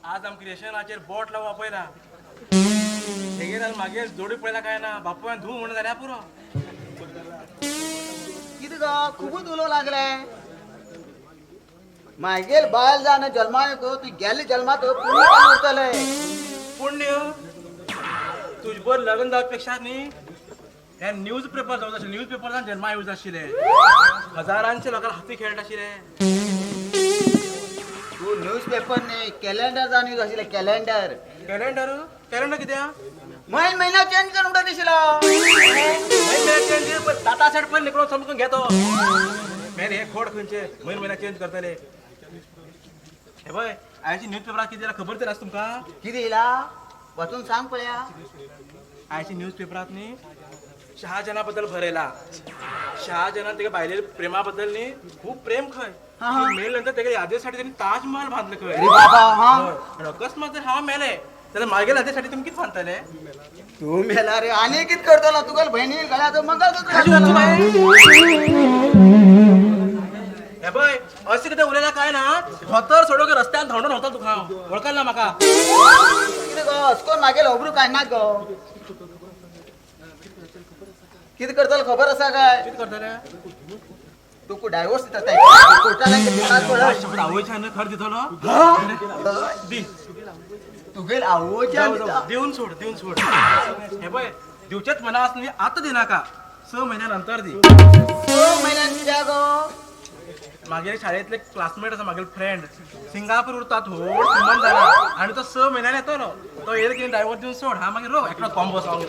आज आमच्या रेशनाचेर बोट लावप पळयला तेगेर मागीर जोडी पळयला काय ना बापूयान धूव म्हणून जाल्या पुरो कितें गो खूबच उलोव लागले मागीर बायल जावन जल्मा येतो तू गेले जल्मात पुण्य करून उरतले पुण्य तुझ बर लग्न जावपेक्षा न्ही हे न्यूज पेपर जावं आशिल्ले न्यूज पेपरान जन्मा येवच आशिल्ले हजारांचे लोकांना हाती खेळट आशिल्ले तू न्यूज पेपर न्ही कॅलेंडर जावन यूज आशिल्ले कॅलेंडर कॅलेंडर कॅलेंडर कित्या महिना चेंज करून उडत दिसलो टाटा सेट पण निकडून समजून घेतो मेन हे खोड खंयचे महिना चेंज करतले हे पळय आयची न्यूज पेपरार कितें जाला खबर तर आसा तुमकां कितें येयला वचून सांग पळया आयची न्यूज पेपरात न्ही शहाजना बद्दल बरयला शहाजनान तेगे बायले प्रेमा बद्दल न्ही खूब प्रेम खंय मेल नंतर तेगे यादेसाठी त्यांनी ताजमहल बांधले खंय अरे बाबा हा पण अकस्मात जर हांव मेले जाल्यार मागेल यादेसाठी तुमी कितें बांदतले तू मेला रे आनी कितें करतलो तुगेल बहिणी गळ्यात मंगळसूत्र हे पळय अशें कितें उलयला काय ना धोतर सोडून रस्त्यान धांवडून वता तुका हांव वळखल ना म्हाका कितें गो अशकोन मागेल अब्रू काडनात गो कितें करतलो खबर आसा काय कितें करतले तुका डायवोर्स दिता कोर्टान आवयच्यान खर दितलो दी तुगेल आवोच्या देऊन सोड हे पळय दिवचेच मना आसली आतां दिनाका 6 महिन्यानंतर दी 6 महिन्यान कित्याक गो मागीर शाळेंतले क्लासमेट आसा मागीर फ्रेंड सिंगापूर उरता थोड सुमन जाला आनी तो 6 महिन्यान येतलो तो येयलो की डायवोर्स दिवन सोड हा मागीर रो एकलो कॉम्बो सॉंग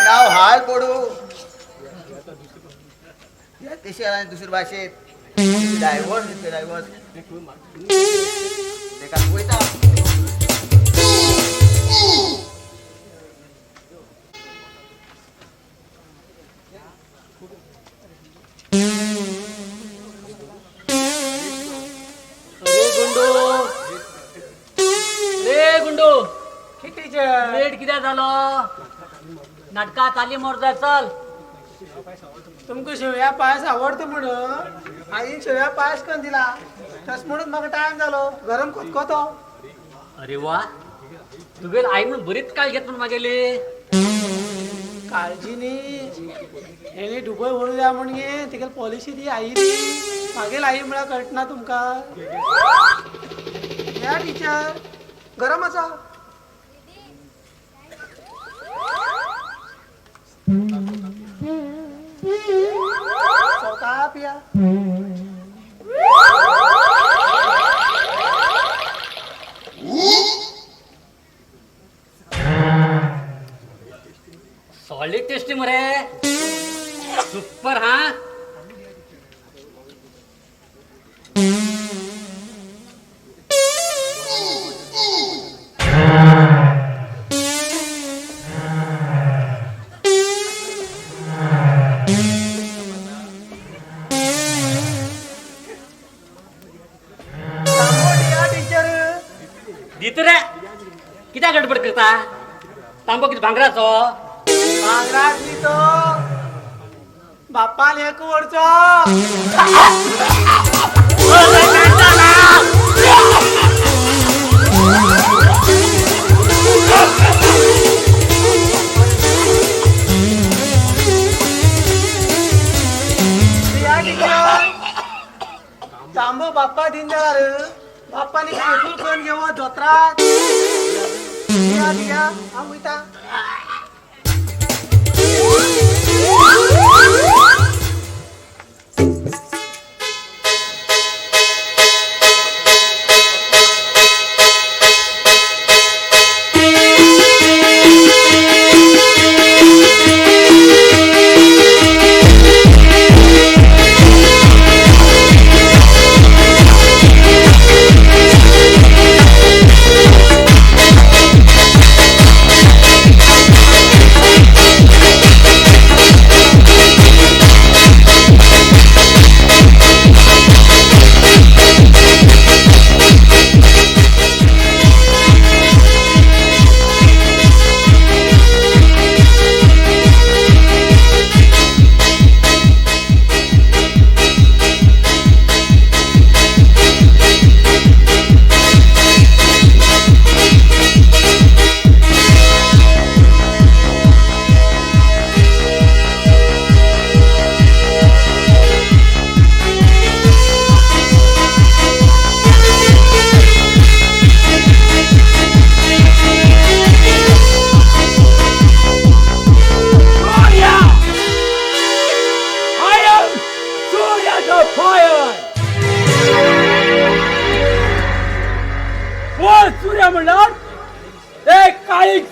नाव हाय पडू तेशी दुसरी भाशेत डायवोर्स दिते डायवोर्स तेका वयता लेट कित्याक जालो नाटका काली मोरता चल तुमका शेवया पायस आवडतो म्हणून आईन शेवया पायस करून दिला तस म्हणून म्हाका टाइम जालो गरम खतखतो अरे वा तुगेल आई म्हणून बरीच काळ घेत म्हणून मागेली काळजी न्ही हेणी दुबय व्हरू द्या म्हण गे तिगेल पॉलिसी दी आई दी मागेल आई म्हळ्यार कळटना तुमका या टिचर गरम आसा चौथा पिया सॉलिड टेस्टी मरे सुपर हा दित रे कित्याक गडबड करता तांबो कितें भांगराचो भांगराक न्ही तो बापान एक वरचो तांबो बाप्पा दिन जाल्यार बाप्पानी पेटूल करून घेवो धोत्रात दिया दिया हांव वयता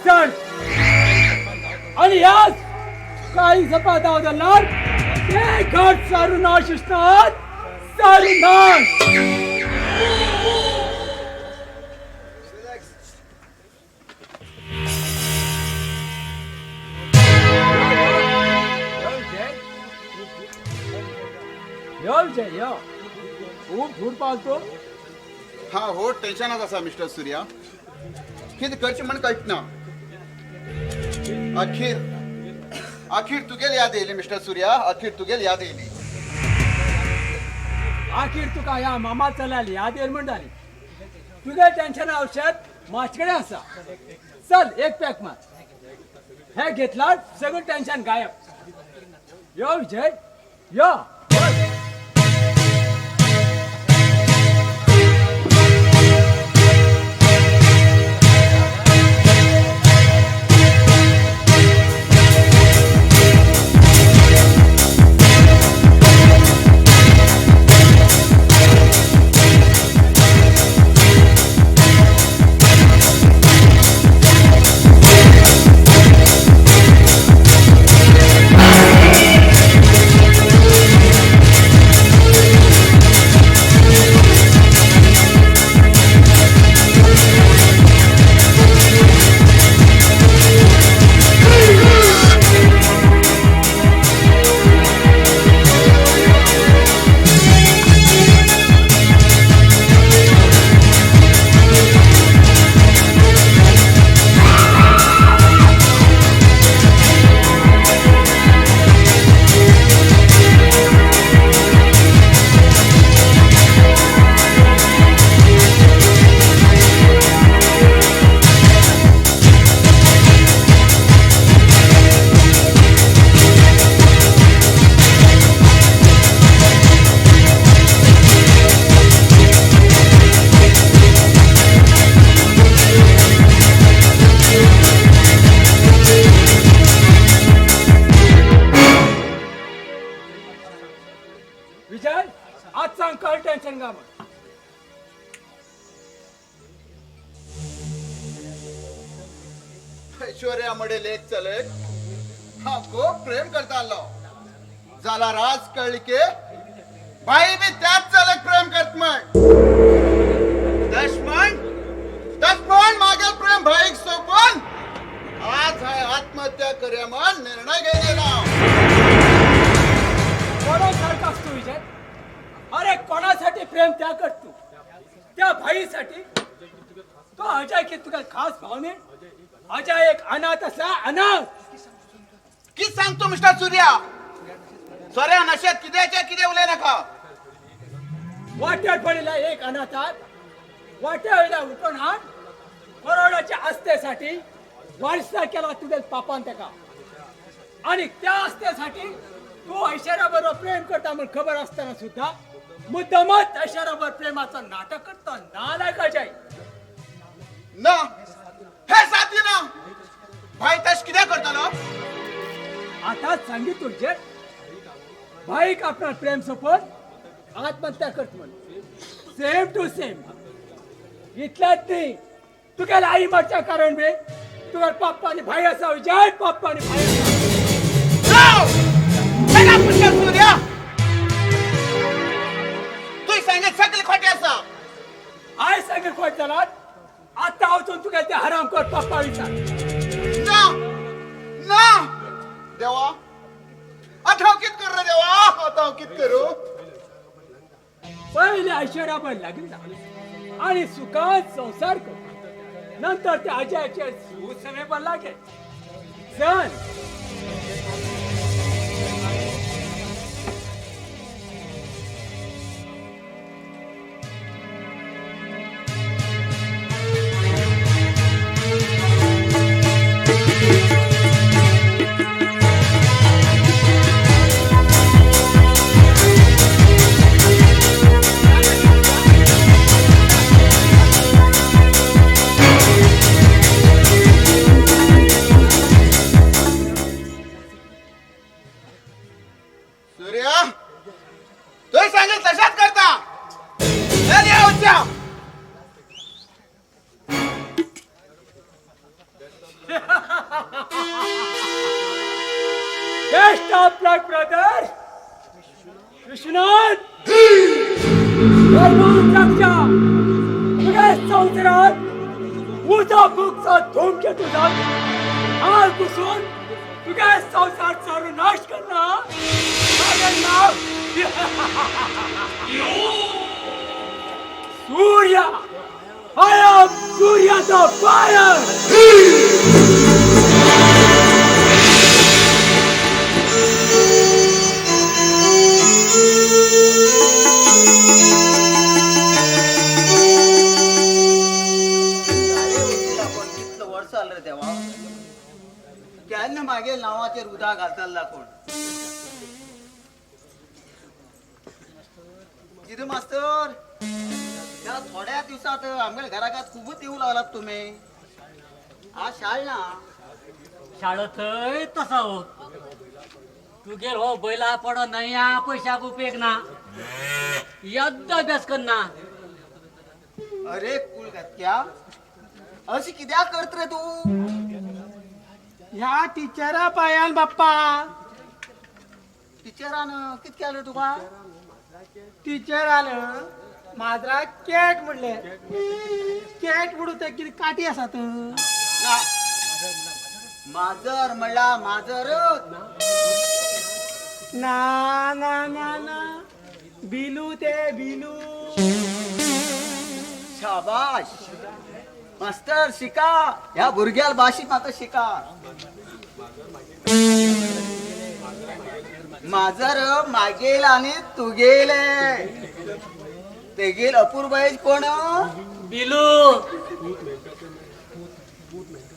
चल आणि याच काही सपात अवदलणार ते घट सारू नाश असणार सारू नाश यो खूप धूर पावतो हा हो टेन्शनात असा मिस्टर सूर्या किती करचे म्हण कळना अखीर तुगेल याद येयली मिस्टर सूर्या अखीर तुगेल याद येयली आखिर तुका या मामा चलाली याद येईल म्हणटाली तुझे टेन्शन औषध माझ्याकडे असा चल एक पॅक मार हे घेतला सगळं टेन्शन गायब यो विजय यो विजय आज सांग काय टेन्शन का मग ऐश्वर्यामध्ये लेख चले हा खूप प्रेम करता आलो झाला राज कळके बाई बी त्याच चलक प्रेम करत मग दशमन मागेल प्रेम भाईक सोपून आज हाय आत्महत्या कर्या मन निर्णय घेतलेला कोणासारखा असतो विजय अरे कोणासाठी प्रेम त्या करतो त्या भाईसाठी तो अजय की तुका खास भावने अजय एक अनाथ असा अनाथ कित सांगतो मिस्टर सूर्या सोऱ्या नशेत किती उलय नका वाट्यात पडलेला एक अनाथात वाट्याला उठून हात करोडाच्या आस्थेसाठी वारसा केला तुझ्या पापान त्याका आणि त्या आस्थेसाठी तो ऐश्वर्याबरोबर प्रेम करता म्हणून खबर असताना सुद्धा मुद्दामच ऐश्वर्याबरोबर प्रेमाचं नाटक करता नालायक अजय ना हे साथी ना भाई तश किती करतालो आता सांगितलं जे भाईक आपला प्रेम सोपत आत्महत्या करत म्हणून सेम टू सेम इतल्याच नाही तुझ्या आई मारच्या कारण बे तुझ्या पप्पाने भाई असा विजय पप्पाने भाई सूर्या तू सांगत सगळे खोटे असा आय सांगे खोट झाला आता आवतून तुझ्या त्या हराम कर पप्पा विचार ना ना देवा अथावकीत कर रे देवा अथावकीत करू पहिले ऐश्वर्या पण लागली आणि सुखात संसार कर नंतर त्या अजयाचे सुसवे पण लागे चल धर्मांतराच्या तुझ्या संसारात उजा बुकचा धूमकेतू जाऊन आज घुसून तुझ्या संसार सर्वनाश करणार माझं नाव सूर्य. I am Surya the Fire! कितलं वर्ष आलं रे तेव्हा केन्ना मागेल नावाचेर उदक घालताला कोण कितें मास्तर त्या थोड्या दिवसात आमच्या घराकात खूपच येऊ लागलात तुम्ही आज शाळ ना शाळा थंय तसा हो तुगेल हो बैला पड नाही या पैशाक उपेग ना यद्द अभ्यास कर ना. अरे कुल घातक्या अशी कित्याक करत रे तू ह्या टीचरा पायान बाप्पा टिचरान कित केलं तुका टीचरान माजरा कॅट म्हणले कॅट म्हणून ते किती काटी आसात ना. माजर म्हणला माजरच ना ना ना ना बिलू ते बिलू. शाबाश मास्तर शिका ह्या भुरग्याला भाषेत मात्र शिका. माजर मागेल आणि तू गेले ते गेल अपूर्वाईज कोण बिलू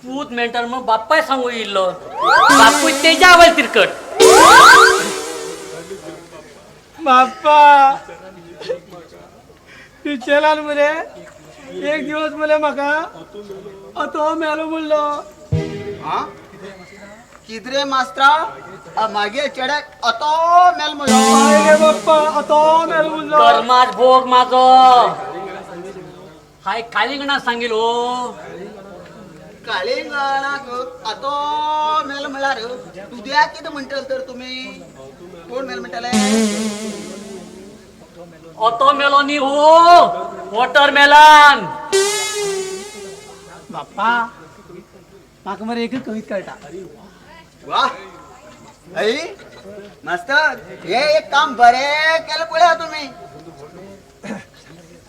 तूच मेंटर मग बाप्पाय सांगू इल्लो बापू तेजा आवल तिरकट बाप्पा टीचरान मरे एक दिवस मले म्हाका अतो मेलो म्हणलो. हा किदरे मास्त्रा मागे चेड्याक अतो मेल म्हणलो अरे बाप्पा अतो मेलो म्हणलो. कर्मात भोग माझो हाय कालिंगणा सांगेल हो काळिंगणाक अतो मेल म्हणल्यार तुद्या कितें म्हणटल तर तुम्ही कोण मेल म्हणटले ऑटो मेलोनी हो वॉटर मेलन. बाप्पा म्हाका मरे एक कवित कळटा. वाह आई मास्तर हे एक काम बरे केलं पळया तुम्ही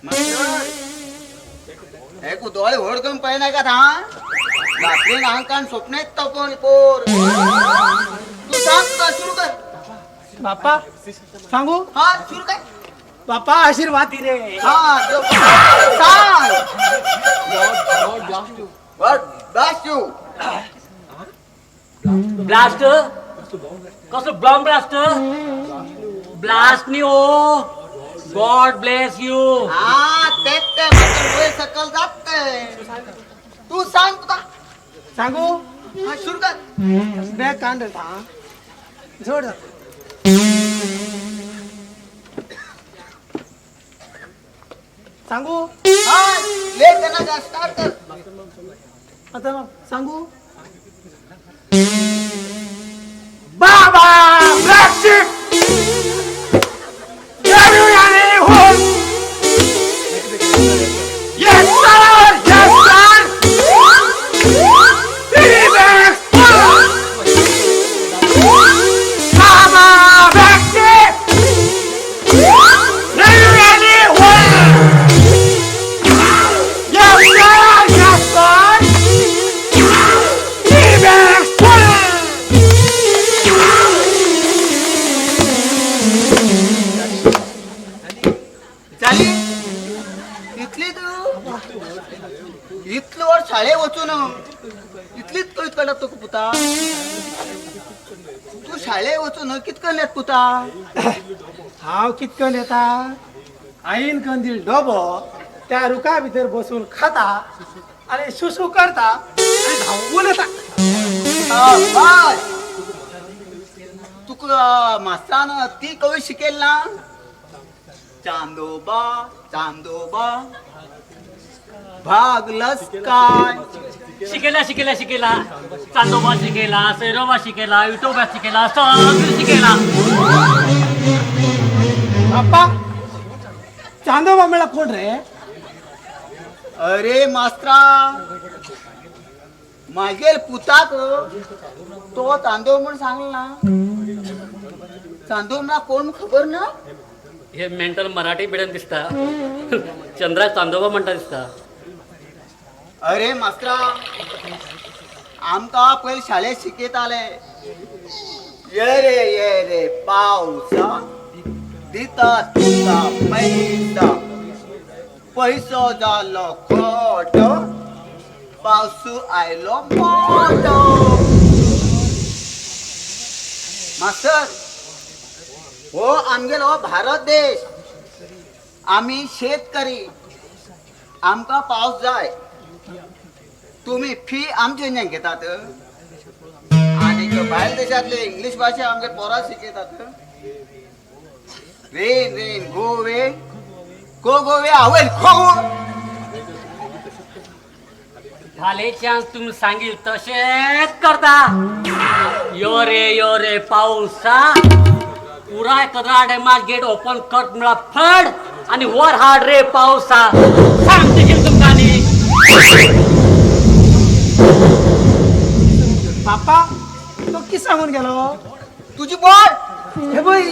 मास्तर हे कुदोळे व्हड करून पळयनाय का था रात्रीन हांकान स्वप्न तपोन पोर तू सांग तुका सुरू कर. बाप्पा सांगू हा सुरू कर. बाप्पा आशीर्वाद दे रे. हा देव सांग What bless you? ब्लास्ट कसं ब्लॉम ब्लास्ट ब्लास्ट नी हो गॉड ब्लेस यू. हा तेच ते म्हणजे वय सकल जात तू सांग तुका सांगू हा सुरू कर. बॅग कांड जोड सांगू हा ले त्यांना स्टार्ट कर. आता मग सांगू बाबा झाली इतली तू इतलं वर शाळे वचून इतलीच कळीत काढत तुका पुता तू शाळे वचून कितकं लेत पुता हांव कितकन येता आईन कंदील डबो त्या रुका भितर बसून खाता आणि सुसू करता आणि धावून येता. बाय तुका मास्तरान ती कवी शिकेल ना चांदोबा चांदोबा भागलस काय शिकेला शिकेला शिकेला चांदोबा शिकेला सैरोबा शिकेला विठोबा शिकेला सगळं शिकेला. बाप्पा चांदोबा मेळा कोण रे? अरे मास्त्रा मागेल पुताक तो तांदूळ म्हणून सांगला ना. तांदूळ ना कोण खबर ना. हे मेंटल मराठी बिडन दिसता. चंद्रा चांदोबा म्हणता दिसता. अरे मास्त्रा आमका पहिले शाळेत शिकत आले. ये रे पावसा दिता तुका पैसा पैसो झालो खोट पावसू आयलो मोठो. मास्तर हो आमगेलो भारत देश. आम्ही शेतकरी आमका पाऊस जाय. तुम्ही फी आमचे न्या घेतात आणि बाहेर देशातले इंग्लिश भाषा आमच्या पोरा शिकतात. रेन रेन गोवे गोवे आवेल खो. झाले चान्स तुम्ही सांगील तसेच करता. यो रे पाऊसा पुराय कदराडे मास गेट ओपन करत मला फड आणि वर हाड रे पाऊसा सांगते की तुमका नी. बापा तो की सांगून गेलो. तुझी बोल हे बाई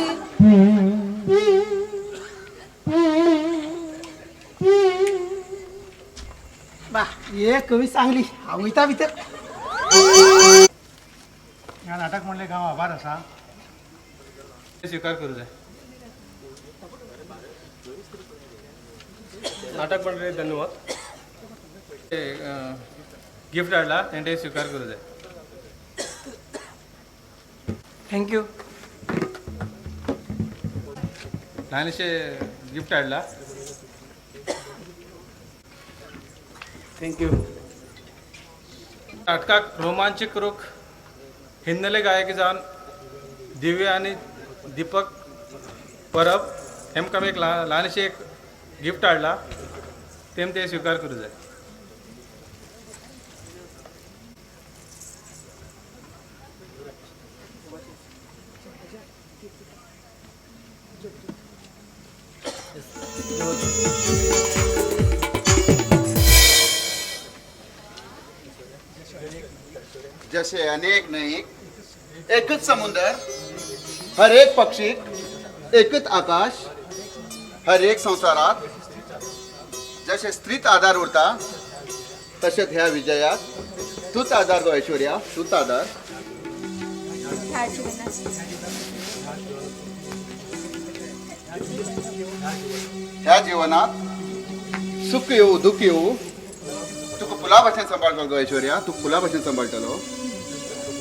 बा ये कवी चांगली आवयता भितर. ह्या नाटक म्हणले गाव आभार असा ते स्वीकार करू जाय. नाटक म्हणले धन्यवाद. गिफ्ट हाडला तेंडे स्वीकार करू जाय. थँक्यू. ल्हानशे गिफ्ट हाडला. थँक्यू. नाटकाक रोमांचक करूक हिंदले गायक जावन दिव्या आणि दीपक परब हेमकां एक ल्हानशें एक गिफ्ट हाडला. तेम ते स्वीकार करू जाय. जसे अनेक नाही एकच समुद्र हर एक पक्षी एकच आकाश हर एक संसारात जसे स्त्रीत आधार उरता तसेच ह्या विजयात तूच आधार गो ऐश्वर्या तूच आधार. ह्या जीवनात सुख येऊ दुःख येऊ तुका फुला भाशेन सांभाळतो गो ऐश्वर्या. तू फुला भाशेन सांभाळटलो.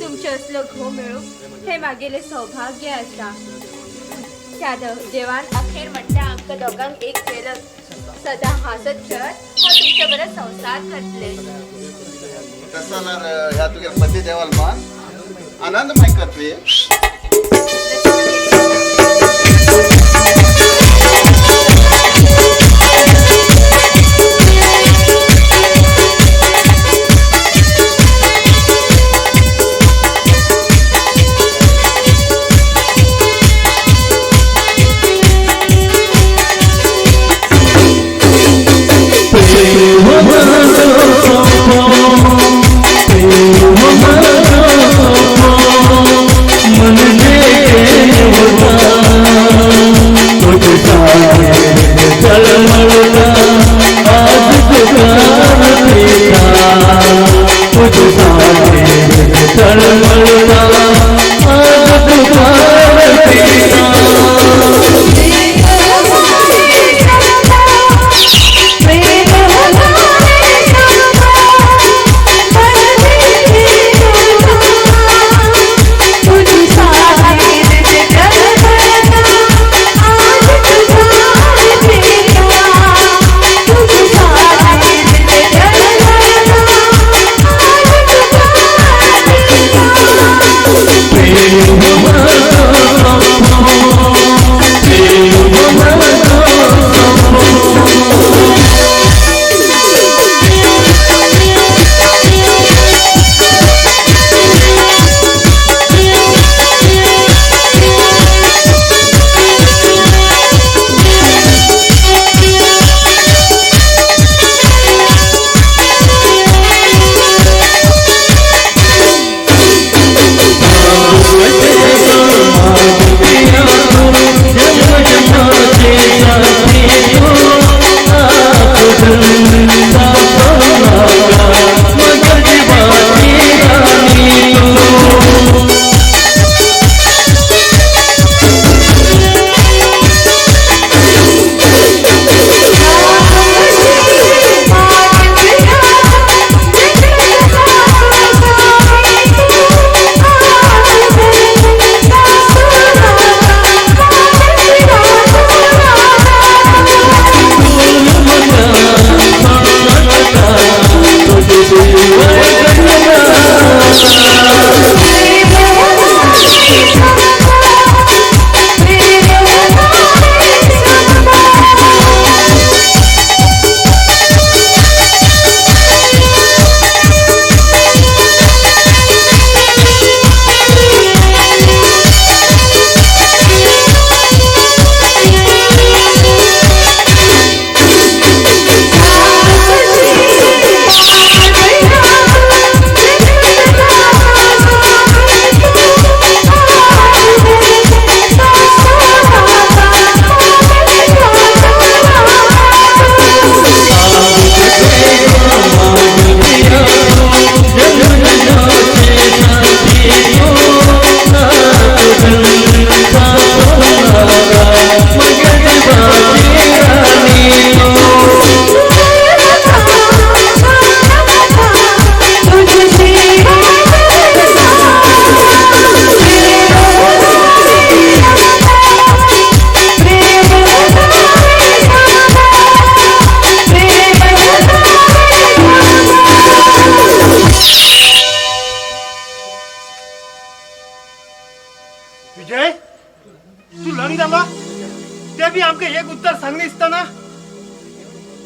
तुमचे असलो घो मिळू हे मागेले सौभाग्य असा. त्या देवान अखेर म्हटल्या आमक दोघांक एक केलं. सदा हसत खेळत हो तुमच्या बरं संसार करतले. तसा जर ह्या तुझ्या पती देवाल मान आनंदमय करते.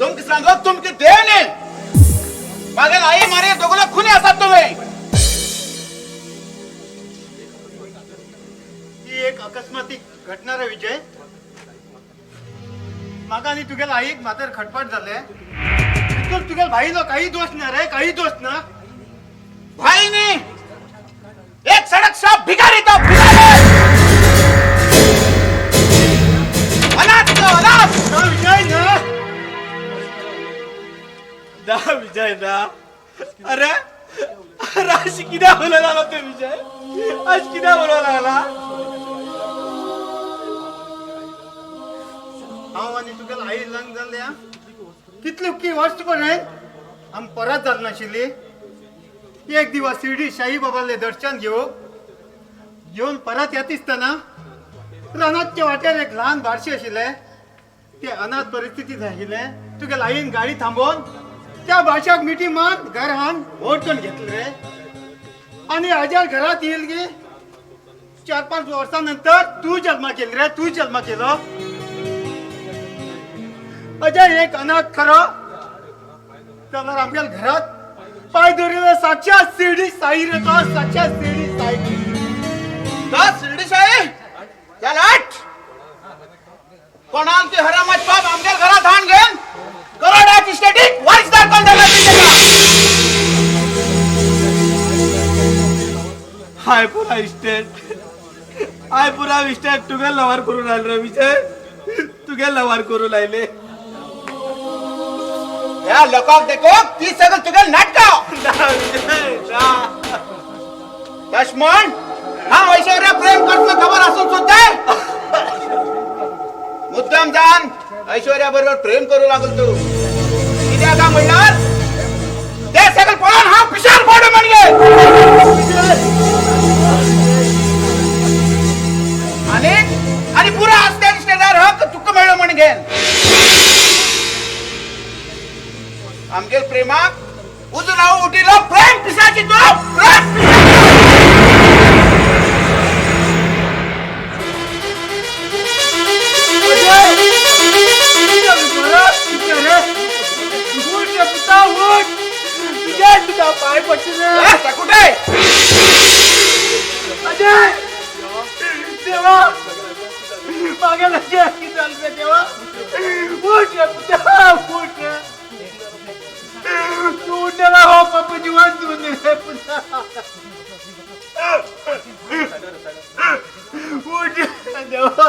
तुमक सांगो तुमके देव ने मागेल आई मारे दोघला खुनी असतात तुम्ही. ही एक अकस्मातीक घटना रे विजय. म्हाका आनी तुगेल आईक मातर खटपट जाले. तितून तुगेल भाईलो काही दोष ना रे, काही दोष ना. भाई ने एक सड़क साफ भिखारी तो भिखारी अनाथ तो अनाथ. ना विजय ना, ना विजय ना. अरे अरे अशी कित्याक बोलायला लागला ते विजय? आज कित्याक बोलायला लागला? हांव आनी तुगेल आई लग्न जाल्ल्या कितली की वर्ष पण आम परत जाल नाशिल्ली. एक दिवस शिर्डी शाही बाबाले दर्शन घेऊन परत येत असताना रानाच्या वाट्यार एक लहान बारशे आशिल्ले. ते अनाथ परिस्थितीत आशिल्ले. तुगेल आईन गाडी थांबोवन त्या बारशाक मिठी मान घर हान ओढकून घेतले रे. आणि हाज्या घरात येईल की 4-5 वर्षानंतर तू जन्मा केली रे, तू जन्मा केलो. अजय एक अनाथ खरो जाल्यार आमच्या घरात पाय दवरिल्ले साक्षात शिर्डी साई रे तो, साक्षात शिर्डी साई. दस शिर्डी शाही चलाट कोणाल की हरामत बाप आमच्या घरात हाण घेन करोडाची स्टेटिक वारिसदार कोण झाला हाय पुरा इस्टेट तुगे लवार करून आले रे विजय. तुगे लवार करून आयले. या लोकांक देखो ती सगळं तुगे नाटक लक्ष्मण. हा ऐश्वर्या प्रेम करतो खबर असून सुद्धा मुद्दाम जाण ऐश्वर्या बरोबर प्रेम करू लागल तू. कित्याक का म्हणणार ते सगळं पळून हा पिशार फोडू म्हणजे आणि पुरा असते रिश्तेदार हक तुक मिळो म्हण घेन. आमगे प्रेमाक उजराव उठिलो प्रेम पिसाची तो प्रेम पाय पडते आता कुठे अजय देवा मागे लक्ष चालते देवा. उठ रे पुत्रा उठ रे. तू उठला हो पप्पू जीवन तू रे पुत्रा. उठ देवा.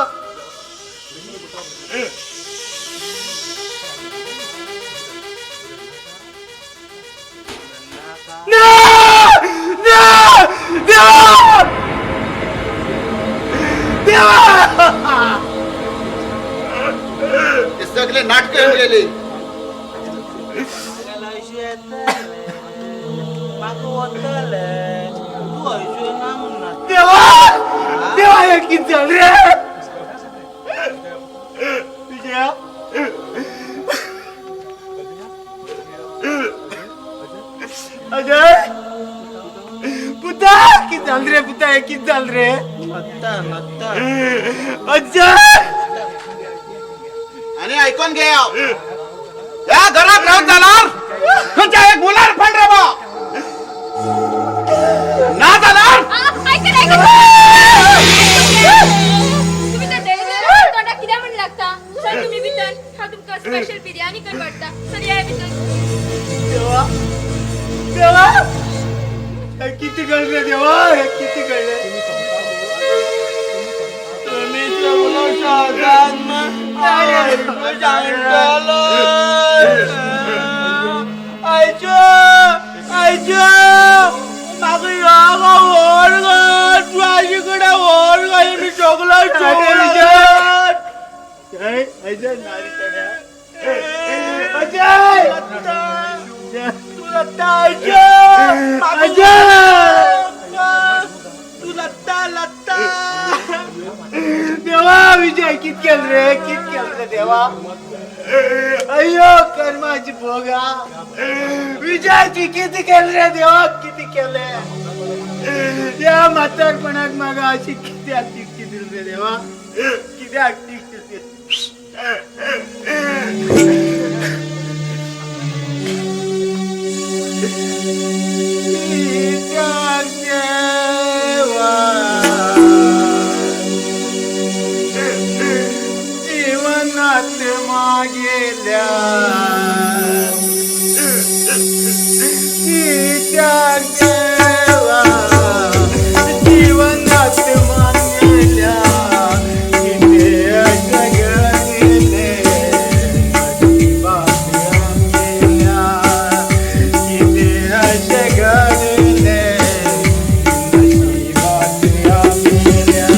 ते सगळे नाटक गेले. देवा हे किती झालं रे विजया. अजय पुता किती झालं रे पुता हे किती झालं रे अजय. आणि ऐकून घे या घरात राहून जाणार तुमच्या एक मुलार पण रे बा ना जाणार. तुम्ही तर दैवाला तोंडात कित्याक म्हण लागता. सर तुम्ही भितर हा तुमका स्पेशल बिर्याणी कर वाटता. सर या भितर. देवा देवा हे किती कळले देवा हे किती कळले. तुम्ही सगळं साधारण आयचो मागे माझीकडे ओढ घाल मी चॉकलेट अजय तू लत्ता तू लत्ता देवा विजय कित केल रे देवा. अय्यो कर्माची भोगा विजयाची किती केल रे देवा किती केले. या म्हातारपणाक मागा अशी कित्याक टिकती दिल रे देवा कित्याक टिकती. गेल्या त्या देवा जीवनात मान गेल्या किती अशा गेले नशिबात गेल्या किती अशा गेले नशिबात गेल्या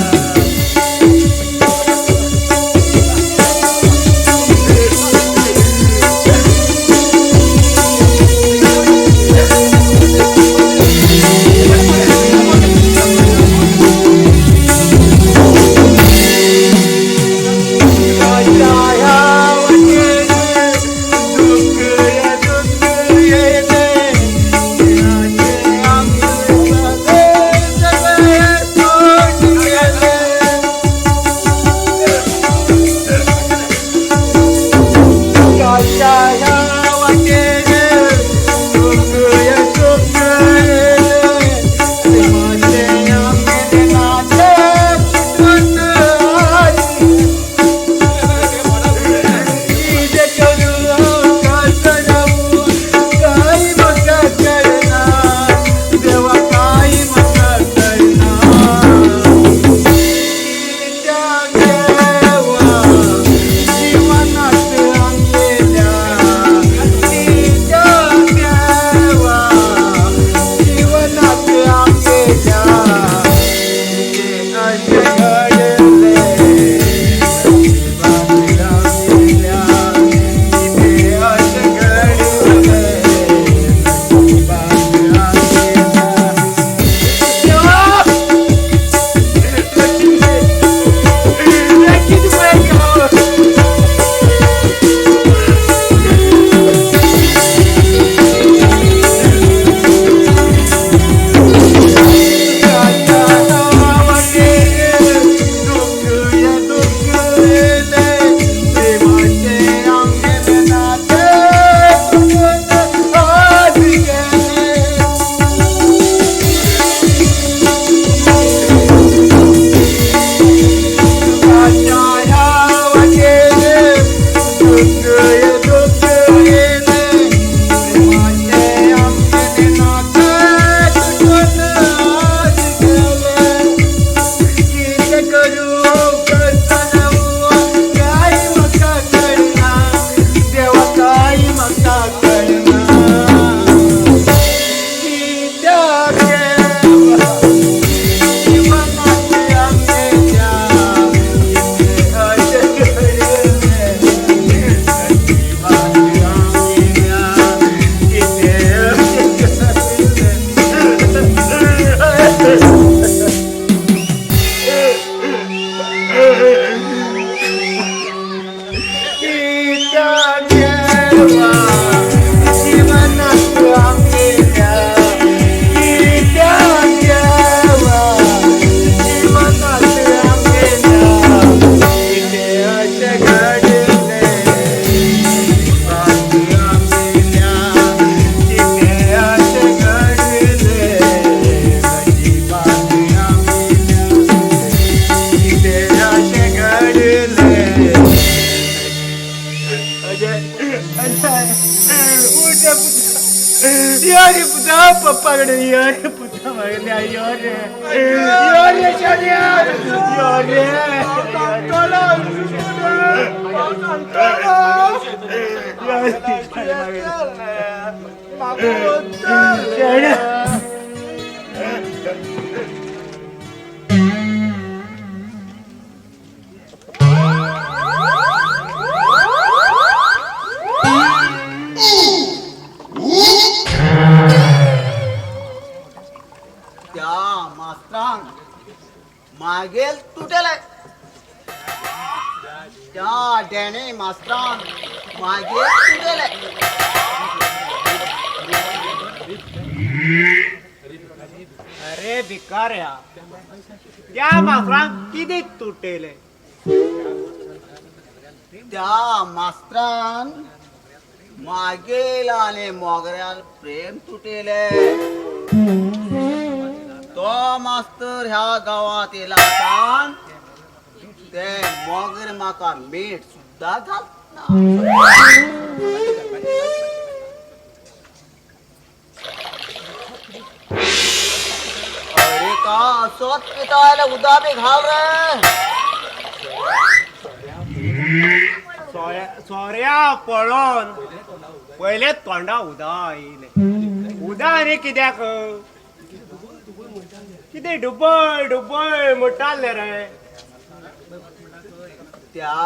यार पुता पप्पा कडे यार पुता मागले यार यार यार मागेल तुटेलाय त्या डॅने मास्त्रान मागेल तुटेलाय अरे भिकाऱ्या त्या मास्त्रांक किती तुटेले त्या मास्त्रान मागेल आणि मोगऱ्याल प्रेम तुटेले तो मास्तर ह्या गावात येला ते मोगर माका मीठ सुद्धा घाल अरे का असोच पितायला उदाबी घाल रे. सोऱ्या पळोन पहिले तोंडा उदा येईल उदा आनी कित्याक कितें डुबळ डुबळ म्हणटाले रे. त्या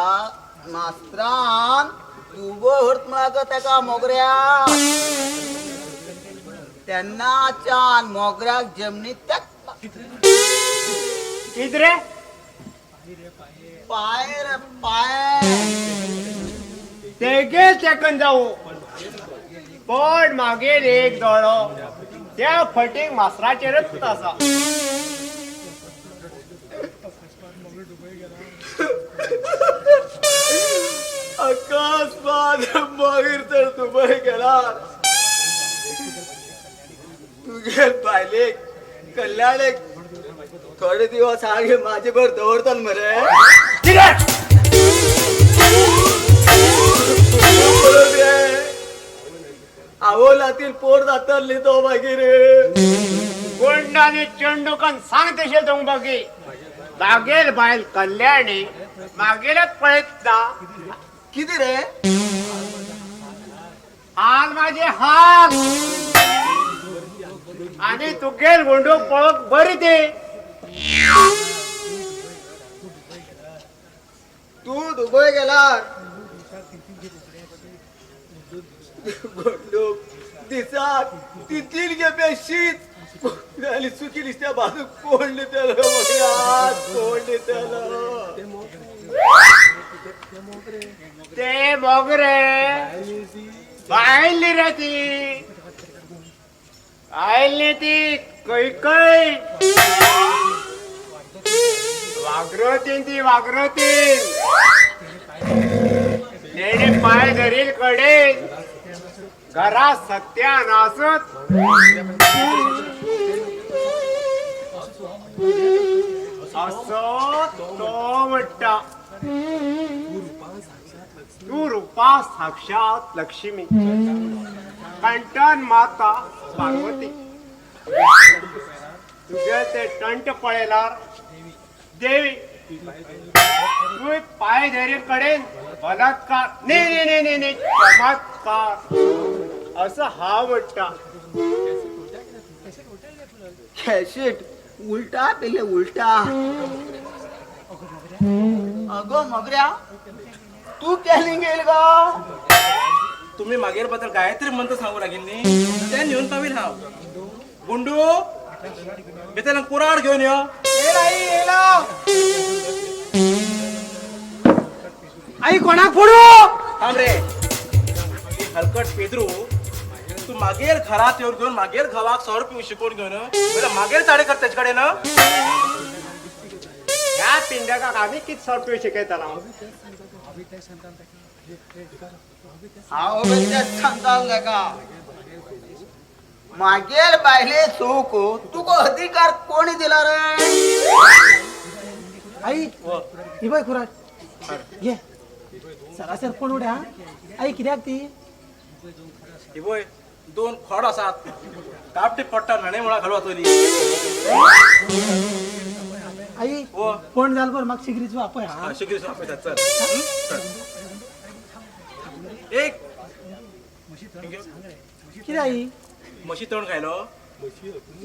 मास्त्रान तुबो हर्त म्हळ्यार तेका मोगऱ्या तेन्नाच्यान मोगऱ्याक जमनीत तेकता. कित रे पाय रे पाय. तेगे सेकंद जाऊ पण मागीर एक दोळो त्या फटीक मास्त्राचेरच आसा. अकस्मात मागीर तर दुबय गेला तुगे बायलेक कल्याणेक थोडे दिवस हांगे माझे भर दवरतात मरे. आवलातील पोर जातली तो मागीर गोंडाने चेंडूकान सांग तशें तुम बागी मागेल बायल कल्याणी मागेलच पळयत ना. किती रे हाल माझे हाल आणि तुगेल गोंडू पळोवक बरी ते. तू दुबय गेलार गोंडू दिसाक ती 3 खेपे शीत आनी सुकी दिसत्या बाजूक कोण दितलो कोण दितलो. ते मोगरे बायली रे ती आयली ती कैकय वागरोतीन ती वागरोतीन तेणे पाय धरील कडेन घरा सत्यान आसत असो तो म्हणटा. तू रूपा साक्षात लक्ष्मी कंटन माता पार्वती. तुगे ते टंट पळयल्यार देवी तू पाय धरी कडेन बलात्कार न्ही चमत्कार असं हा म्हणटा. कॅशिट उलटा पेले उलटा. अगो मोगऱ्या तू केली गेल गा. तुम्ही मागेर बद्दल गायत्री मंत्र सांगू लागेल नी ते नेऊन पावील हांव. गुंडू भितर कुराड घेऊन यो. आई कोणाक फोडू. थांब रे हलकट पेद्रू तू मागेर घरात येऊन घेऊन मागेर घावाक 100 रुपये शिकवून घेऊन मागेर चाडे कर त्याच्या कडेन. ह्या पिंड्याक आम्ही किती सॉफ्टवेअर शिकयताना. हांव सांगताल तेका मागेर बायले चूक तुका अधिकार कोणी दिला रे. आई ही बाय खुराट घे सरासर कोण उड्या. आई कित्याक ती ही बोय 2 खोड आसात कापटी पडटा न्हणे म्हणा घालू आतोली. आई हो. फोन जाल बर म्हाका शिगरीचो आपय हा. शिकरी आपयतात चल. एक कितें आई म्हशी तोंड खायलो.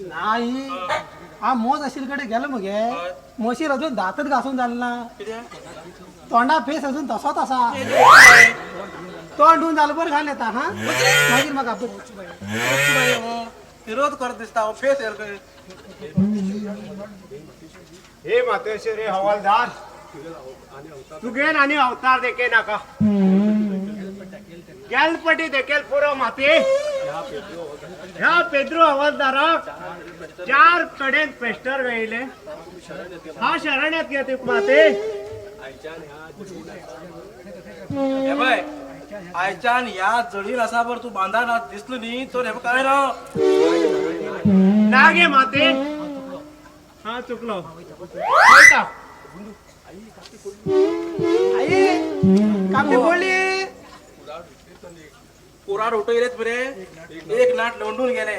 नाही हा मोज आशिल्ले कडे गेलो मगे म्हशीर अजून दातच घासून जाल ना. तोंडा फेस अजून तसोच आसा. तोंड धुवन जाल बर घाल येता हा मागीर म्हाका आपय. विरोध करत दिसता फेस येल. हे मातेश्वरी हवालदार तुगेन आणि अवतार देखे नाका गॅलपटी देखेल पुरो माते. ह्या पेद्रू हवालदाराक 4 कडेन पेस्टर वेयले हा शरण्यात घेते माते. हे बाय आयच्यान या जडीर आसा बर तू बांधाना दिसलो नी तर हे काय ना नागे माते. हा चुकलो. आई कापी बोलली पुराड उठवलेत बरे एक नाट लोंडून गेले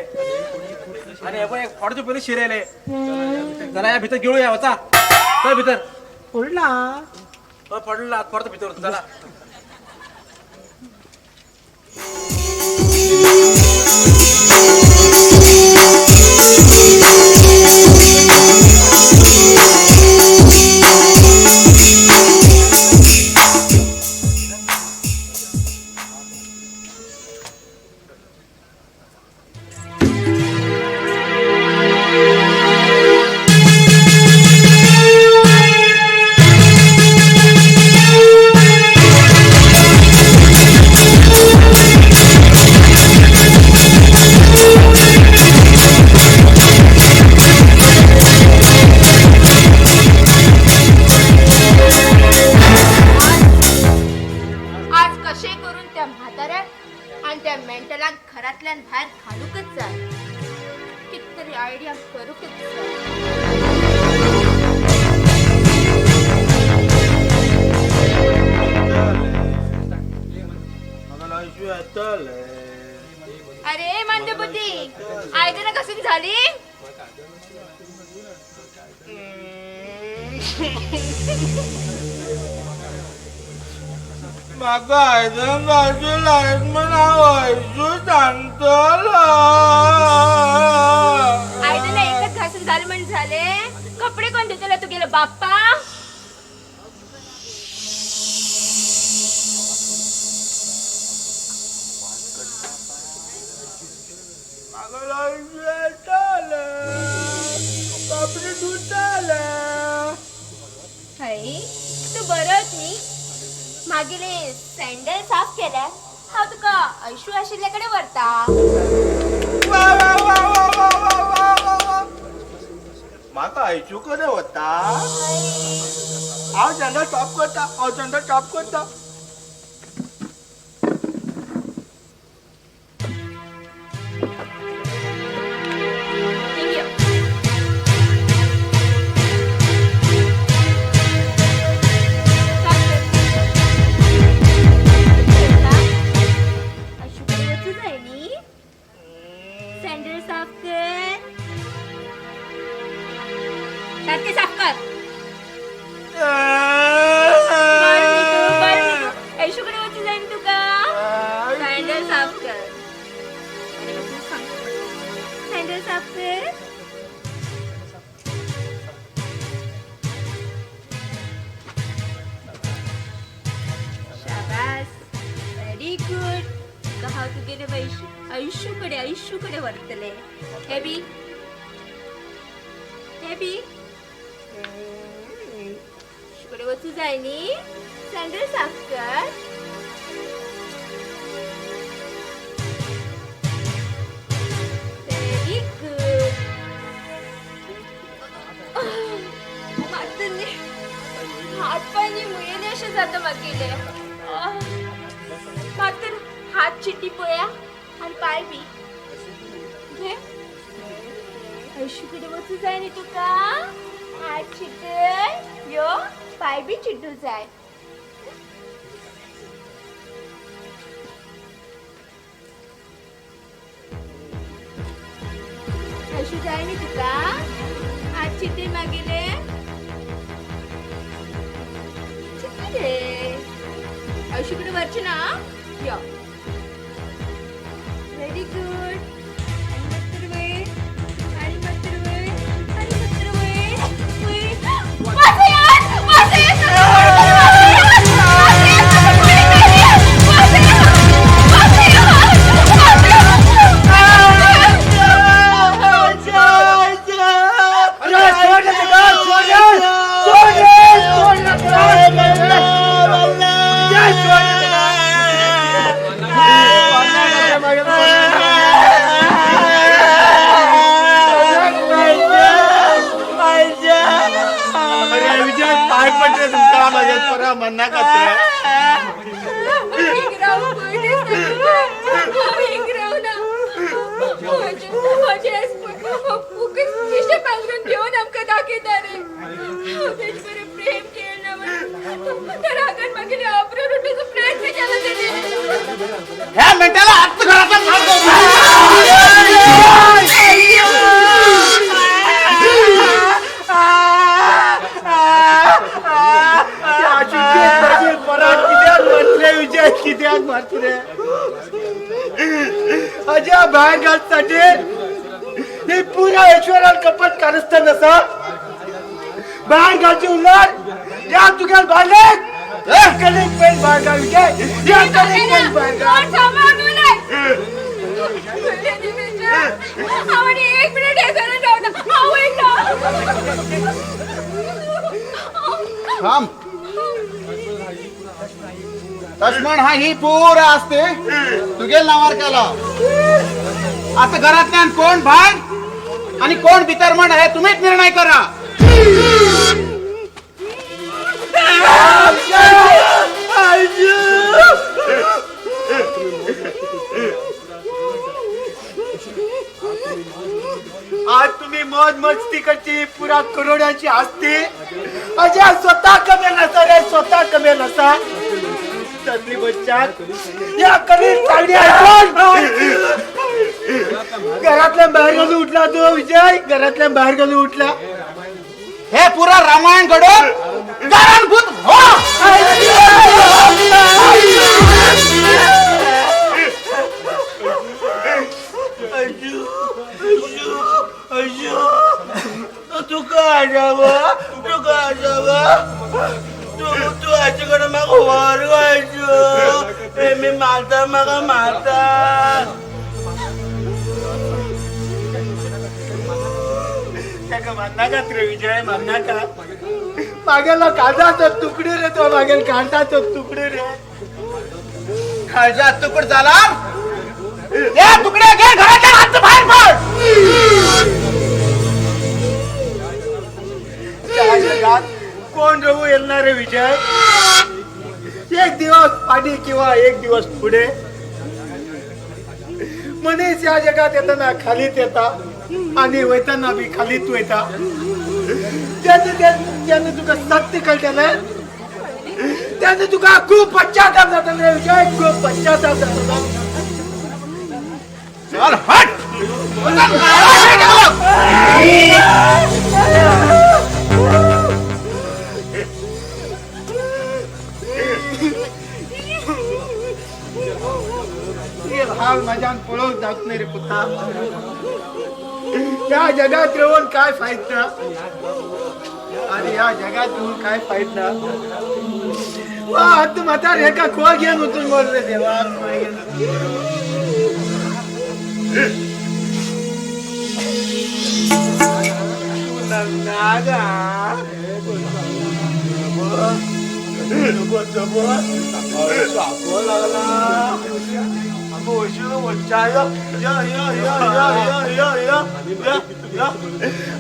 आणि आपण एक फॉडचे पहिले शिरेले जरा या भीतर घेऊया होता चल भीतर बोलला पडला फॉडचं भीतर चला आज कसे करून त्या म्हाताऱ्या आणि त्या मेंटलान घरातल्यान बाहेर घालूकच जाय कितीतरी आयडिया करूकच जाय अरे मंदबुद्धी आयडिया कसून झाली माका आयदन बाजू लाईट म्हणा व्हायचो सांगतला आयडियाला एकच घासून झालं म्हणजे झाले कपडे कोण धुतले तू गेलं बाप्पा माका लाईट कपडे धुताले हाय तू बरंच मी मागीले सँडल साफ केल्या हा तुका ऐशू आशिल्ल्याकडे व्हरता माका आयचू कधी होता हांव झंडा टॉप करता सँडल साफ कर सारखे साफ कर ऐशूकडे वरती जाईन तुका सँडल साफ कर सँडल साफ कर शाबास व्हेरी गुड कहा तू गेले आयुष्यूकडे वर्तले हेबी शुकडे वचू जाय नी सँडल साफ कर व्हेरी गुड मातने हात पायनी मुयेले असे जातं मागेले मात्र हात चिट्टी पोया आणि पाय बी घे ऐशूकडे वचू जाय नी तुका हात चिट्ट यो पाय बी चिट्टू जाय ऐशू जाय नी तुका हात चिट्टे मागेले चिट्टी रे ऐशूकडे वरचे ना यो व्हेरी गुड म्हणा प्रेम केलं तर रागात मागे ह्या मेंढ्याला आत घरातला विजय कित्याक मारतले अजा बाहेर घालसाठी हे पुरा ऐश्वर्याला कपट कारस्थान असा बाहेर घालचे उलट या तुझ्या बाहेर कलेक पेन बाहेर घाल विजय या कलेक पेन बाहेर घाल एक मिनिट हे करून थांब लक्ष्मण हा ही पुरा असते तुझे नावार केला आता घरातल्या कोण बाहेर आणि कोण भितरमण आहे तुम्हीच निर्णय करा आज तुम्ही मौज मस्ती करची पुरा करोडाची असते अजा स्वतः कमेल असा रे स्वतः कमेल असा तसली बच्चात या कमी चांगली ऐकून घरातल्या बाहेर घालून उठला तो विजय घरातल्या बाहेर घालून उठला हे पुरा रामायण घडून कारणभूत हो तू काय तू याच्याकडे मग वर व्हायचो मी मारता मग मारता म्हणना का रे विजय म्हणना का मागेला काढाचा तुकडे रे तो मागेल काढाचा तुकडे रे खालच्या तुकड झाला या तुकडे घे घराच्या हात बाहेर पड त्या जगात कोण रहू येणार रे विजय एक दिवस पाठी किंवा एक दिवस पुढे मनीस या जगात येताना खालीच येता आणि वयताना बी खालीच वयता त्याने तुका सत्य कळटले त्याने तुका खूप पश्चाताप जाता रे विजय खूप पश्चाताप जाता चल हट हाल माझ्यान पळवून जात नाही रे पुता या जगात राहून काय फायदा आणि या जगात राहून काय फायदा तू म्हातार हे का खोल घेऊन उतरून बोल रे देवा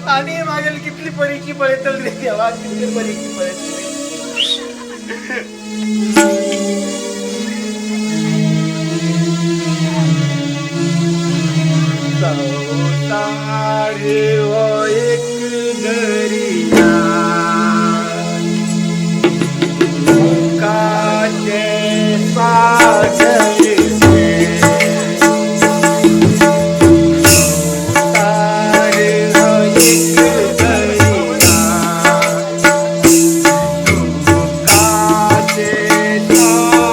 आणि मागेल कितली परीक्षी पळेतल रे देवा कितली परीक्षी पळेतल एक दरिया काचे सागर Oh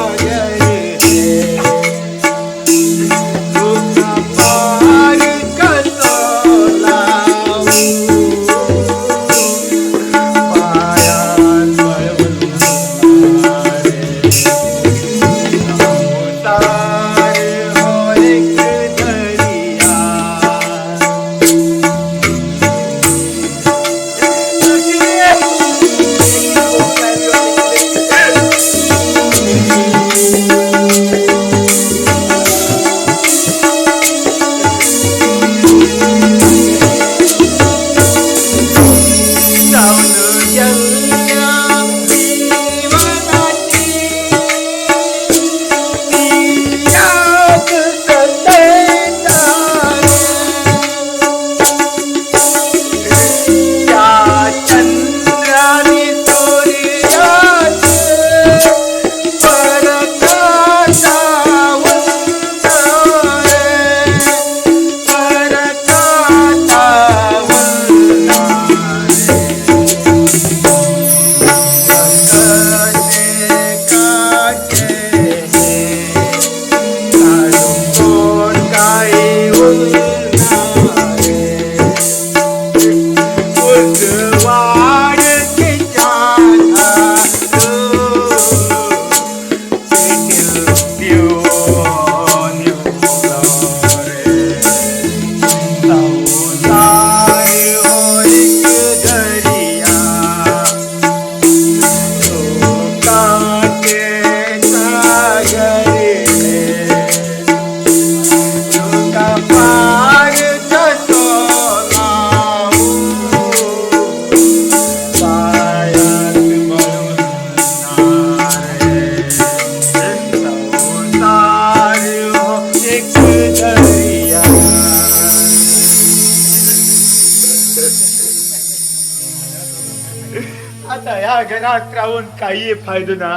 या घरात राहून काही फायदो ना.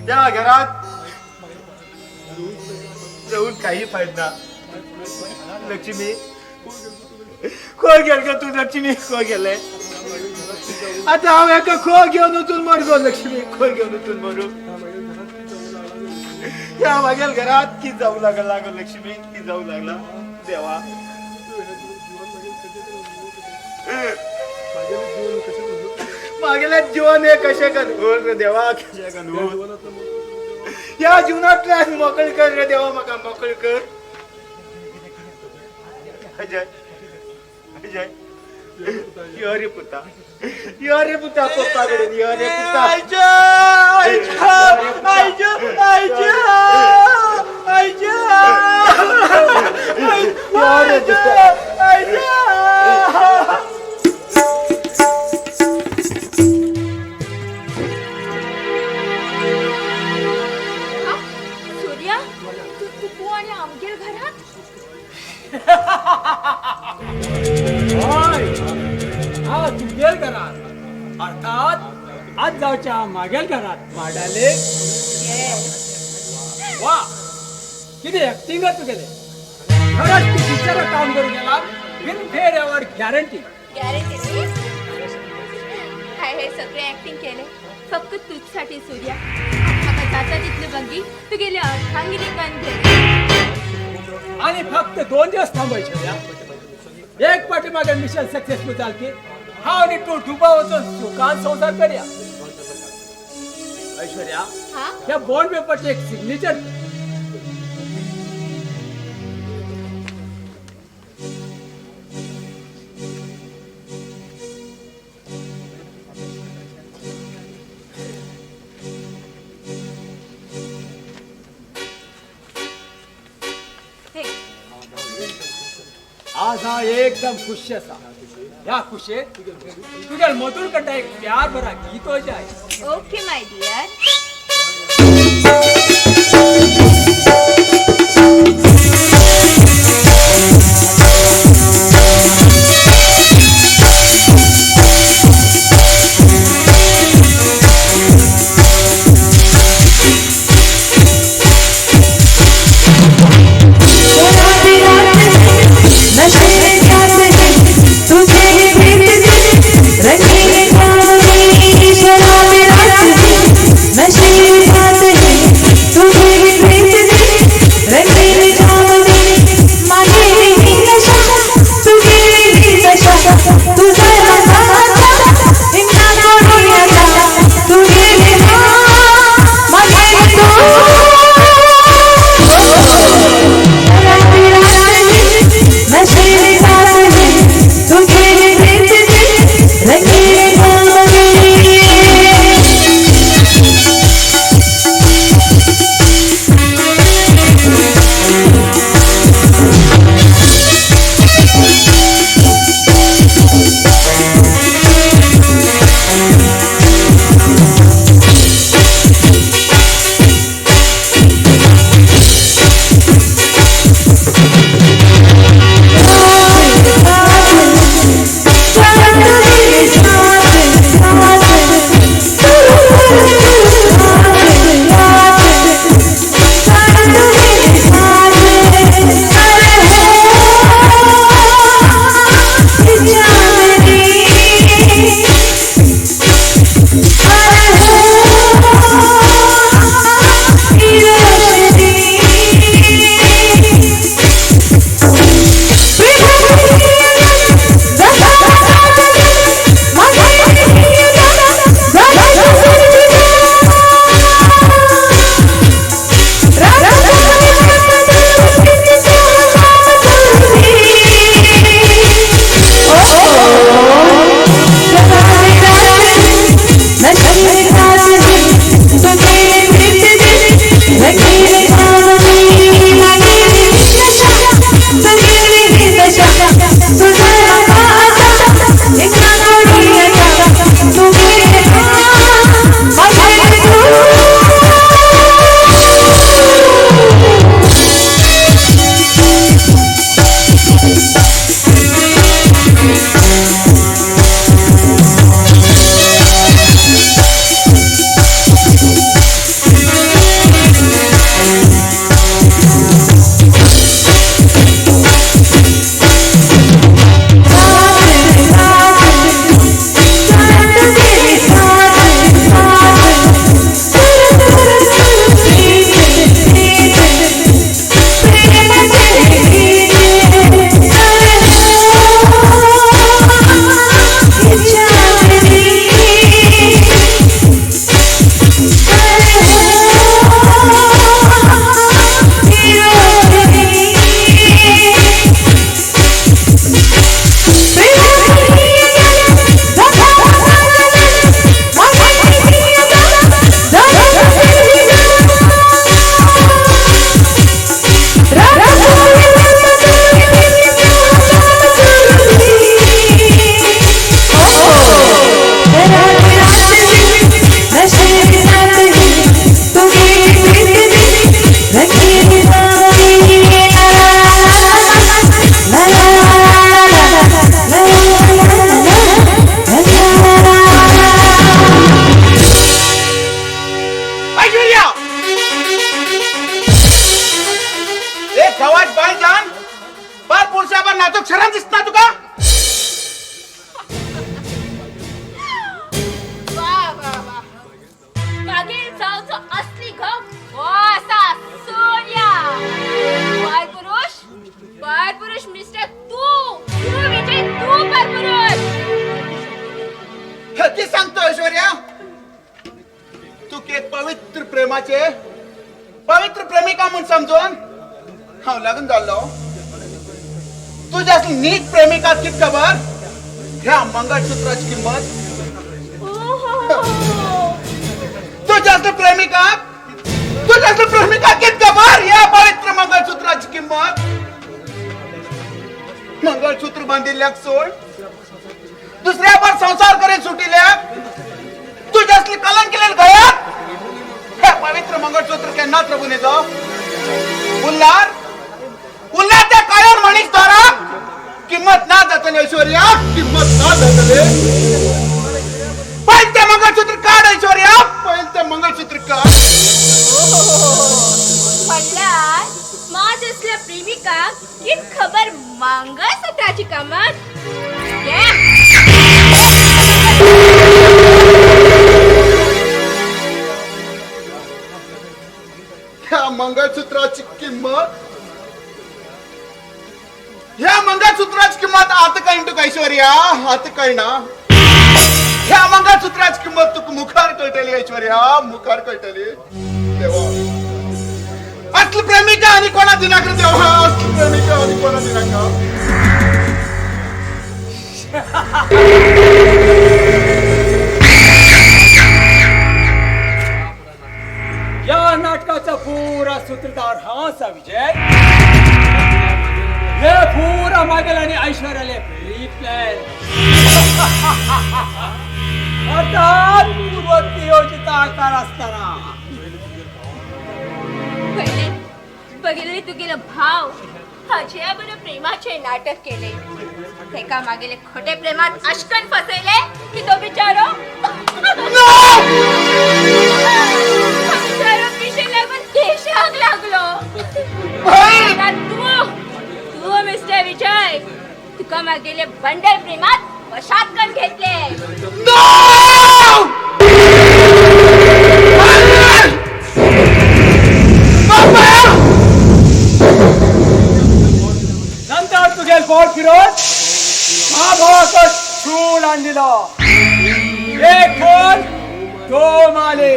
या घरात राहून काही फायदा ना. लक्ष्मी खो गेल का तू? लक्ष्मी खो गेले. आता हांव एका खो घेऊन वचून मरगो. लक्ष्मी खो घेऊन वचून मरू. या मागेल घरात की जाऊ लागला ग लक्ष्मी, की जाऊ लागला. देवा मागेल्या जीवन हे कशे घालून रे देवा, कशे घालून. या जीवनातल्यान मोकळ कर रे देवा, म्हाका मोकळ कर. अजय अजय यो रे पुता, यो रे पुता पप्पा कडेन यो रे पुता. सूर्या, तू आणि आमगेर घरात? होय, हा तुमगेल घरात, अर्थात आज जावच्या मागेल घरात माडाले. वा किती ऍक्टिंग तू केले. खरंच तू पिक्चर काम करून गेला. बिन फेर यावर गॅरंटी. गॅरंटी काय हे सगळे ऍक्टिंग केले फक्त तुझसाठी सूर्या. आता जाता तिथले बंगी तू गेले अर्धांगिनी बंद. आणि फक्त 2 दिवस थांबायचे. एक पाठीमागे मिशन सक्सेसफुल झालते. हा आणि तो डुबा वचून सुखान संसार करूया. ऐश्वर्या, हा या बॉन्ड पेपरचे एक सिग्नेचर. आज हा एकदम खुश असा. या खुशेत तुझ्या मधुर कंटा एक प्यार भरा गीत हो जाए. ओके माय डियर. शाबाश भाईजान बार पुरुषावर नाजूक शरम दिसत ना तुका वा वा वा मागील जाऊचो असली घम हो असा सोन्या बाल पुरुष मिस्टर तू विजय तू बाल पुरुष ती सांगतो ऐश्वर्या तू एक पवित्र प्रेमाचे पवित्र प्रेमिका म्हणून समजून हांव लग्न जाल्लो तुझ्या असली नीट प्रेमिका कित खबर ह्या मंगळसूत्राची किंमत तुझ्या असली प्रेमिका कित खबर या पवित्र मंगळसूत्राची किंमत मंगळसूत्र बांधिल्ल्याक सोड दुसऱ्या पर संसार करीत सुटिल्याक तुझ्या असली कलंक केलेली गळ्यात हे पवित्र मंगळसूत्र केन्ना प्रभून येतो उल्हार त्या काळ्यावर म्हणीस द्वारा किंमत ना जातली ऐश्वर्या किंमत ना जातली पण ते मंगळसूत्र काढ ऐश्वर्या पण ते मंगळसूत्र काढ म्हणल्यार माझ असल्या प्रेमिका कित खबर मंगळसूत्राची किंमत ह्या मंगळसूत्राची किंमत ह्या मंगळसूत्राची किंमत आता काय तू ऐश्वर्या आता काय ना ह्या मंगळसूत्राची किंमत तुका मुखार कळटली ऐश्वर्या मुखार कळटली देवा असली प्रेमिका आणि कोणा दिनाक रे देवा असली प्रेमिका आणि कोणा दिनाक या नाटकाचा पुरा सूत्रधार हा असा विजय हे पुरा मागेल आणि ऐश्वर्याले प्री प्लॅन अर्थात पूर्वनियोजित आकार असताना पहिले बघितले तुगेलो भाव अजयाबरोबर प्रेमाचे नाटक केले एका मागेले खोटे प्रेमात अशकन फसयले की तो बिचारो पिशे लागून देशाक लागलो तू मिस्टर विजय तुका मागेले बंडल प्रेमात वशात करून घेतले नंतर तुझे पोट फिरोत हा भावाचा शूळ आणलेला एक फोन दो माले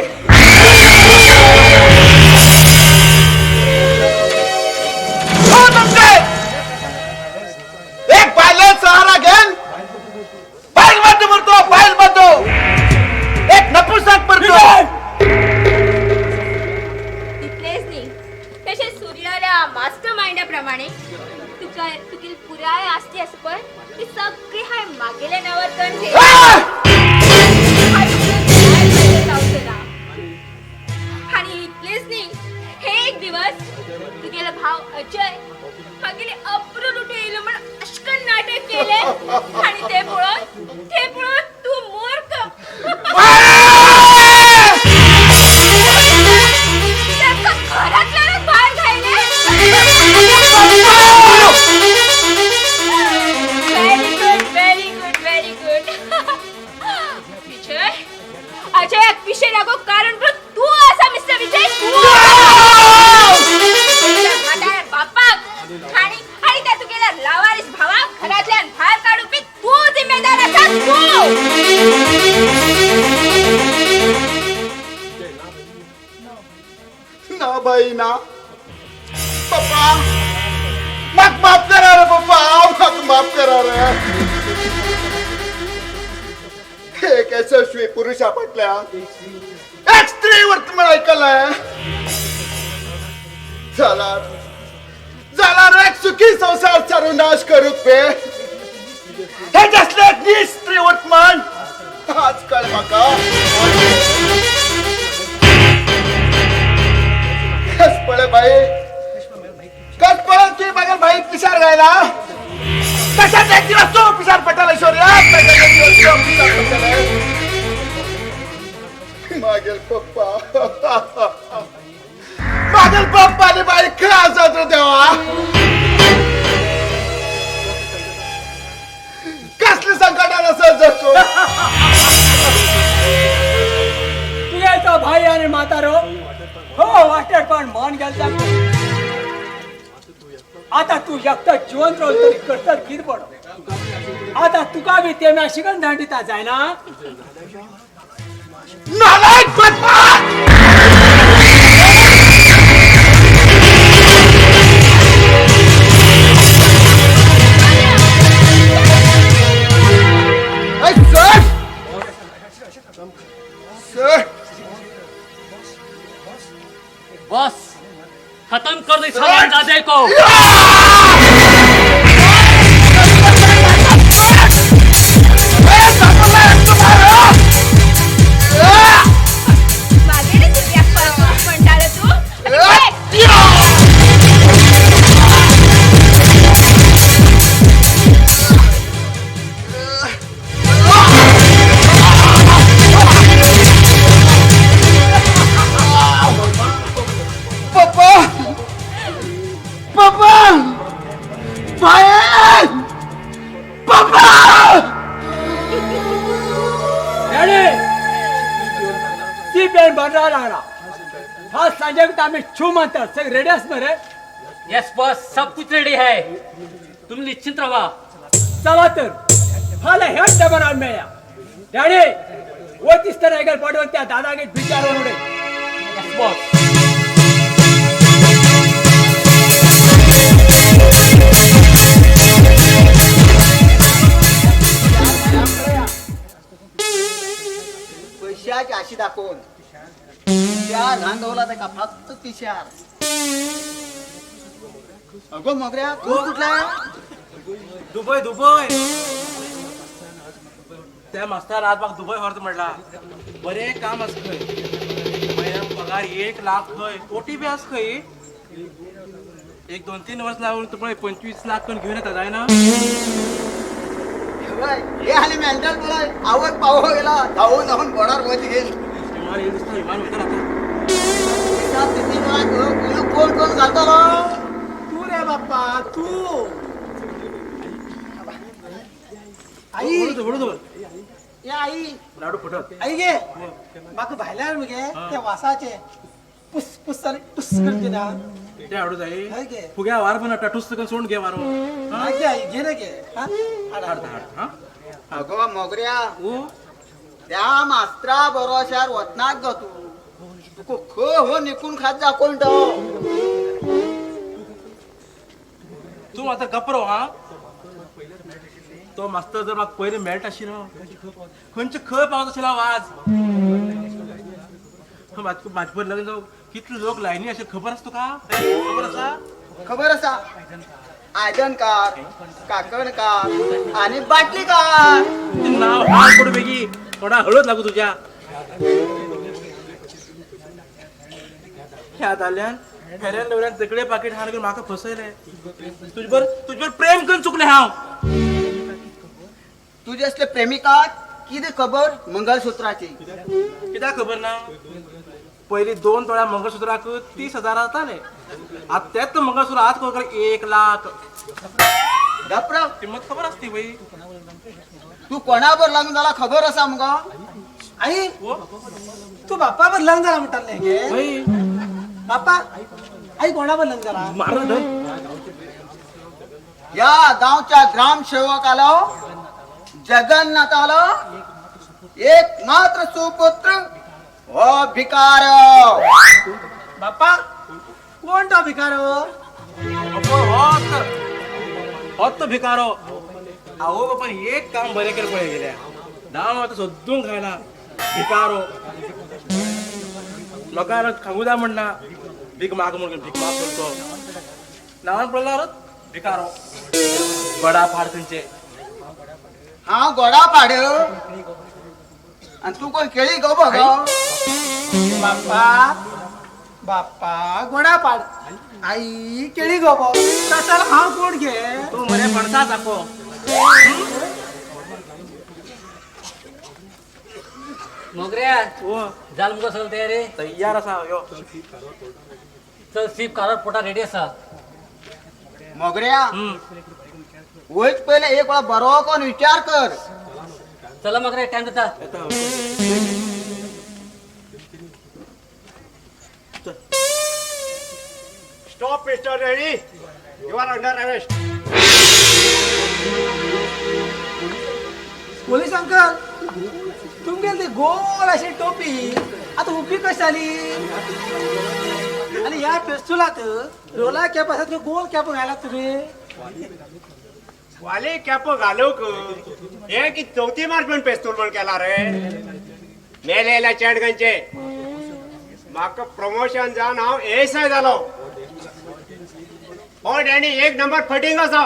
एक पायले सहारा घेन पायल बंदो एक नपुसक पडतो तितलेच न्ही तशें सूर्याल्या मास्टर माइंडाप्रमाणे तुकी पुराय आसती आस पळय ती सगळी हाय मागेल्या नांवार करून घे आणि इतलेच न्ही हे एक दिवस तुगेलो भाव अजय मागेले अप्रू लुटू येयलो म्हण अशकन नाटक केले आणि ते पळोवन तू मूर्ख घरातल्यानच भायर घायले व्हेरी गुड विजय अजयाक पिशे लागो कारण तू असा मिस्टर विजय बापाक आणि त्या तुगेल्या लावारीस भावाक घरातल्यान भायर काढूपी तू जिम्मेदार आसा ना भाई ना पप्पा मग माफ करा रे पप्पा मग माफ करा रे एक यशस्वी पुरुषा पटल्या एक स्त्रीवर तुम्हाला ऐकलंय झाला एक सुखी संसार सर्वनाश करू पे हे जसले एक स्त्री वर्तमान आजकाल म्हाका कस पळे भाई कस पळे की बघा भाई पिसार गायला कशात एक दिवस तो पिसार पटाला ऐश्वर्या कशात एक दिवस तो पिसार पटाला मागेल पप्पा आणि बाई काय असत रे देवा कसली संकटाला सर्जतो तुझ्याचा भाई आणि म्हातारो हो वाटेल पण मन गेलता आता तू एकटा जिवंत राहून तरी करतात कीर पड आता तुका बी ते म्या शिकन दांडिता जाय ना नालायक बदमाश ऐ सर सर बस खत्म कर दे सामान दादे को मागे रे तुझ्या म्हणताला तू पप्पा पप्पा बाहेर पप्पा रेडी ती पेन बनरा लागला हा संजय को आम्ही छू म्हणतात सग रेडी अस मरे यस बॉस सब कुछ रेडी है तुम निश्चिंत रहा चला तर हाला हेड डबल आन मेया डॅडी वो तीस तरह एगल पडवर त्या दादा के विचारवर उडे यस बॉस पैशाची आशी दाखवून त्या रांगवला का फक्त तिशार अगो मगऱ्या तू कुठला दुबई दुबई त्या मास्तर आज बाग दुबई व्हरत म्हणला बरे काम असतंय महिन्यात पगार 1 लाख खय कोटी बी आस खय एक 2-3 वर्ष लावून तुम्हाला 25 लाख पण घेऊन येतात आहे ना हे आले मेंटल बोलाय आवड पाव गेला धावून धावून बोडार मध्ये गेल विमान येऊन दिसतं, विमान होतं आता कोण कोण घालतो तू रे बाप्पा तू आई बरोबर या आई लाडू फुटत आई गे बाक भायल्यार मगे ते वासाचे पुस पुस टुस करते ना ते आवडू जाई हाय गे फुग्या वार पण टटूस तर सोडून घे वारो आगे आई घे रे घे हा हा अगो मोगऱ्या ओ त्या मास्त्रा बरोशार वतनाक ग तू तुको ख हो निकून खात जा कोण तू मात्र गप्रो हा तो मास्तर जर म्हाका पयलीं मेळट आशिल्लो खंयचे खंय पावत आशिल्लो आवाज म्हाजे पयलीं लग्न जावं कितले लोक लायनी अशे खबर आसा तुका खबर आसा खबर असा आयदनकार काकणकार आणि बाटलीकार ते नाव हाड पडू बेगी थोडा हळद लागू तुझ्या ह्या दाल्यान फेऱ्यान लवऱ्यान तकडे पाकीट हाण करून म्हाका फसयले तुझे प्रेम करून चुकले हांव तुझे असले प्रेमिका किती खबर मंगळसूत्राची कित्याक खबर ना पयलीं 2 तोळ्या मंगळसूत्राक 30,000 जाताले आता तेच मंगळसूत्र आज खबर 1 लाख गप्रा किंमत खबर असती बाई तू कोणावर लागून झाला खबर असा मग आई हो तू बाप्पा बर लंग झाला म्हणतात गे बाई बाप्पा आई कोणावर लंग झाला मारलं या गावच्या ग्रामसेवकाला जगन्नाथाला एक मात्र सुपुत्र हो भिकार बाप्पा कोण तो भिकार होत भिकारो अहो बापा एक काम बरे केलं पळय गेल्या नाव आता सोदून खायला भिकारो लोकांना खांगू द्या म्हणना भीक माग म्हणून भीक माग करतो नावान पडला भिकारो गडा फाड तुमचे हा गोडा पाड आणि तू कोण केळी गो बघ बाप्पा बाप्पा गोडा पाड आई केळी गो तसं हा कोण घे तू मरे पडसा दाखव मोगऱ्या ओ जाल मुका सगळं तयारी तयार असा यो चल सीप कारवर पोटा रेडी असा. मोगऱ्या वयच पहिले एक वेळा बरो कोण विचार कर. चला मग रे टाइम देता. Stop mister ready, you are under arrest. Police uncle तुमगे ते गोल अशी टोपी आता उभी कशी आली आणि या पेस्तुलात रोला कॅप असत गोल कॅप घाला तुम्ही. वाले कॅप घालूक हे की चौथी मार्च पण पेस्तूल पण केला रे मेलेल्या चेडगंचे. म्हाका प्रमोशन जावन हांव एसआय जालो. हो डॅनी एक नंबर फटिंग आसा.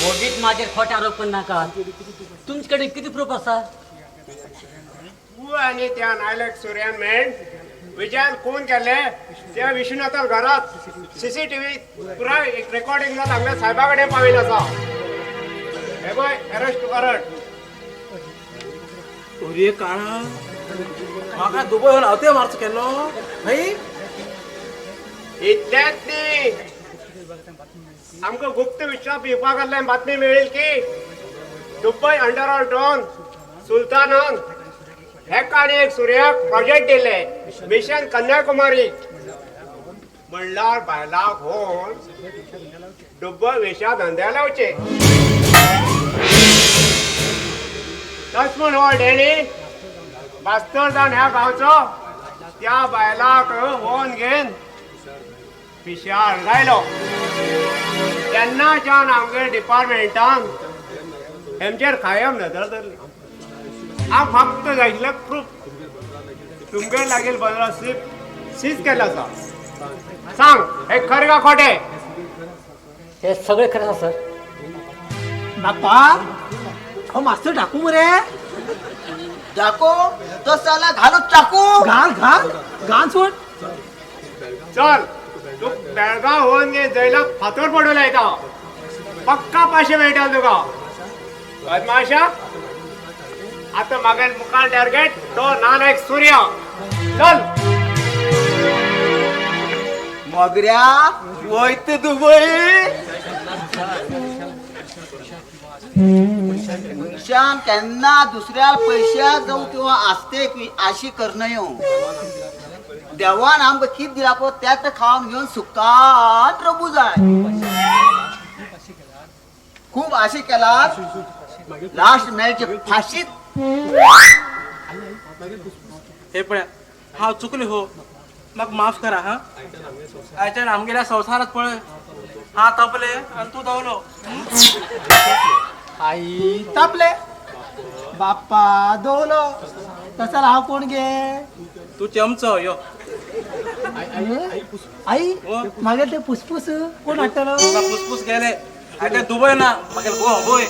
ओगीत माझे खोटे आरोप पण नाका. तुमच्याकडे किती प्रूफ असा? तू आणि त्या नायलक सूर्यान मेन विजयान खून केले त्या विश्वनाथन घरात सीसीटीव्ही पुरा एक रेकॉर्डिंग चांगल्या साहेबाकडे पाविल आसा. हे पळय अरेस्ट वॉरंट. अरे काळा म्हाका दुबईहून हांव ते मार्च केलो भाई. इतलेच न्ही आमकां गुप्त विभागांतल्यान बातमी मेळ्ळी की दुबय अंडरवर्ल्ड डॉन सुलतानान हेका आनी एक सूर्याक प्रोजेक्ट दिले मिशन कन्याकुमारी. म्हणल्यार बायलाक होवन दुबय वेशा धंद्या लावचे. तस म्हूण हो डेनी मास्तर जावन ह्या गांवचो त्या बायलाक होवन घेवन पिशार गायलो. तेन्नाच्यान आमगे डिपार्टमेंटान हेंचेर कायम नदर धरली. हांव फक्त जाय आशिल्लें प्रूफ. तुमगे लागील बरो सीज केला आसा. सांग हे खरें का खोटें? हे सगळे खरं असा सर. बाप्पा हो मास्तर टाकू मरे. जाको तो साला घालू चाकू. घाल घाल घाल सोड. चल तू बेळगाव होऊन घे जैलाक फातोर पडून येता. पक्का पाशे मेळटा तुका. बदमाशा आता मागेल मुखार टार्गेट तो नालायक सूर्य. चल मोगऱ्या वयत दुबई. विशान केन्ना दुसऱ्या पैशाक जाऊ किंवा आस्तेक आशी करनयो. देवान आमकां कित दिला पळय त्यात खावन घेवन सुखात रबू जाय. खूप आशे केला लास्ट मेळचे फाशीत. हे पळया हांव चुकले हो म्हाका माफ करा. हा आयच्यान आमगेल्या संवसारात पळय हा तपले आनी तू धांवलो. आई तापले बाप्पा दोलो तसा हांव कोण गे. तू चमचो यो. आई मागे ते फुसफुस कोण हाडटलो. फुसफुस गेले आता दुबय ना म्हाका गो गोय.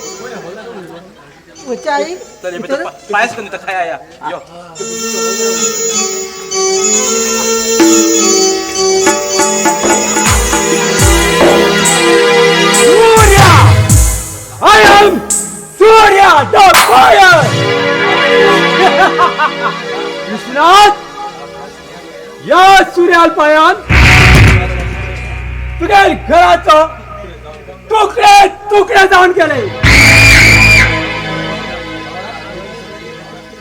वच्चे आई चल पायस करून खाया या यो. Surya I am Surya the fire. Vishwanath या सूर्याल पायान तुझ्या घराचं तुकडे तुकडे जाऊन गेले.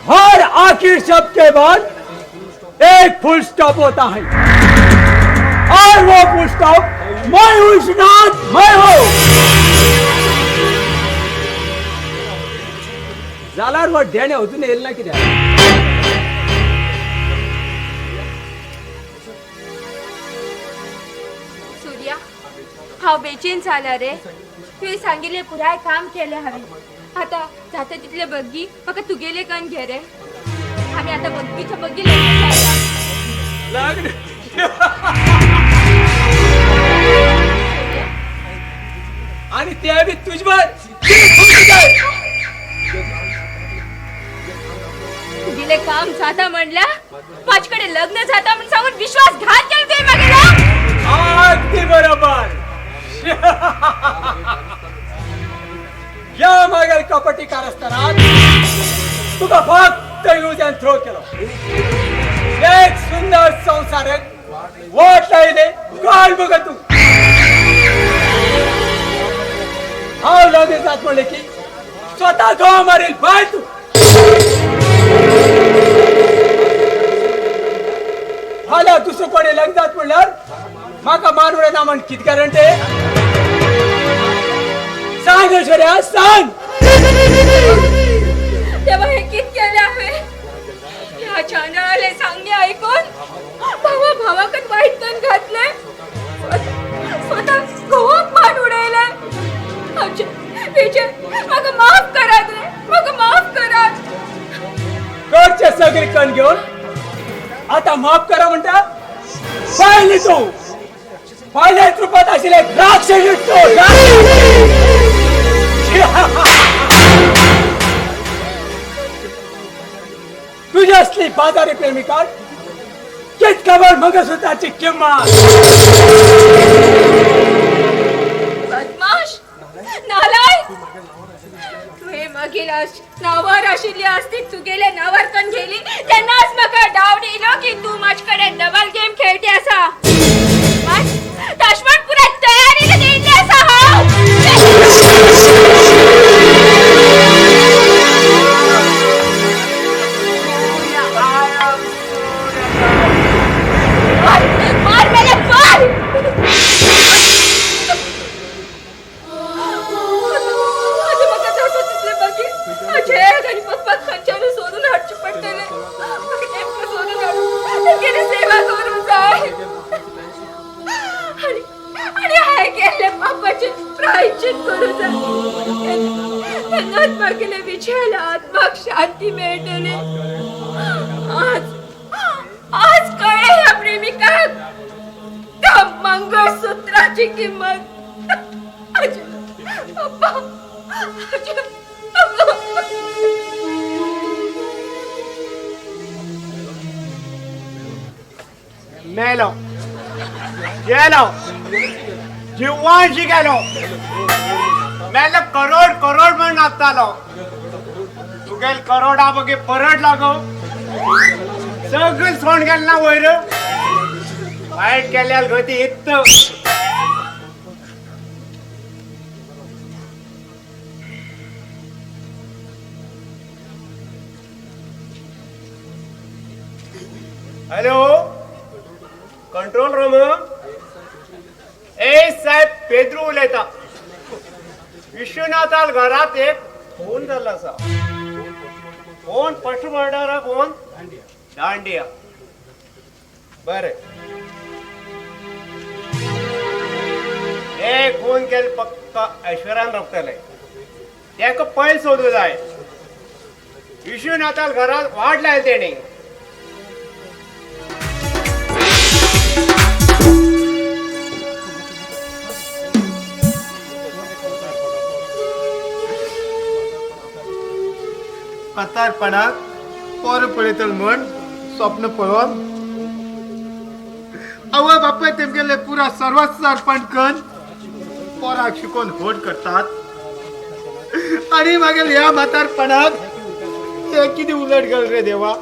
हर आखिर शब्द के बाद एक फुल स्टॉप होता है और वो फुल स्टॉप मैं हूं विश्वनाथ. मैं हूं. जाल्यार वो डेणे अजून येल ना कित्याक. सूर्या हांव बेचैन जाला रे. तुवें सांगिल्लें पुराय काम केलें हांवें. आतां जाता तितले बग्गी म्हाका तुगेले कण घे रे. आमी आतां बग्गीच्या बग्गी लग्न आणि ते बी तुझवर तुगेले काम जाता म्हणल्या माझ्याकडे लग्न जाता म्हणून सांगून विश्वासघात केला तुवें म्हागेलो. अगदी बरोबर. या मागेल कपटी कारस्थानात तुका फक्त यूज अँड थ्रो केलो. एक सुंदर संसारक वाट लायले काढ बघ तू हाव लगे जात म्हणले की स्वतः गाव मारेल पाय तू हाला दुसरं कोणी लग जात म्हणल्यावर माका मानवडे ना म्हण कित करंटे सांग ऐश्वर्या सांग तेव्हा हे कित केले आहे या चांदळाले सांगणे ऐकून भावाकत वाईट कण घातले स्वतः खूप मान उडवले विजय मग माफ करा रे मग माफ करा कडचे सगळे कण घेऊन आता माफ करा म्हणता पाहिली तू पहिल्याच रूपात असेल एक राक्षस तुझी असली बाजारी प्रेमिका कित खबर मग स्वतःची किंमत बदमाश नालायक तू हे मागील नावावर आशिल्ली असती तू गेले नावावर कण गेली त्यांनाच मका डाव दिलो की तू माझ्याकडे डबल गेम खेळते असा दुश्मन पुरा तयारीला देते असा मार मेरे मार पप्पा खंचाने सोडून हटची पडतेले सोडून गेले सेवा करून जाय आणि हाय गेले पापाचे प्रायश्चित करू जाय त्यांनाच मागले विजयाला आत्माक शांती मिळतेले आज कळे या प्रेमिका त्या मंगळसूत्राची किंमत पप्पा मेलो गेलो जिवांशी गेलो मेलो करोड करोड म्हणून नाचतालो तुगेल करोडा बघे परत लागो सगळं सोंड गेल ना वयर वाईट केल्याल गती इत्त हॅलो कंट्रोल रूम ए साहेब पेद्रू उलयता विश्वनाथाल घरात एक फोन झाला असा phone first murder phone dandiya बरे एक फोन केल पक्का ऐश्वर्यान रपतले तेका पयल सोदू जाय विश्वनाथाल घरात वाट लायल तेणी कतारपणाक पोर पळयतल म्हण स्वप्न पळोवन आवय बापाय तेमगेले पुरा सर्वात सरपंच कन पोराक शिकोवन होट करतात आणि मागीर ह्या म्हातारपणाक ते कितें उलट गेले रे देवा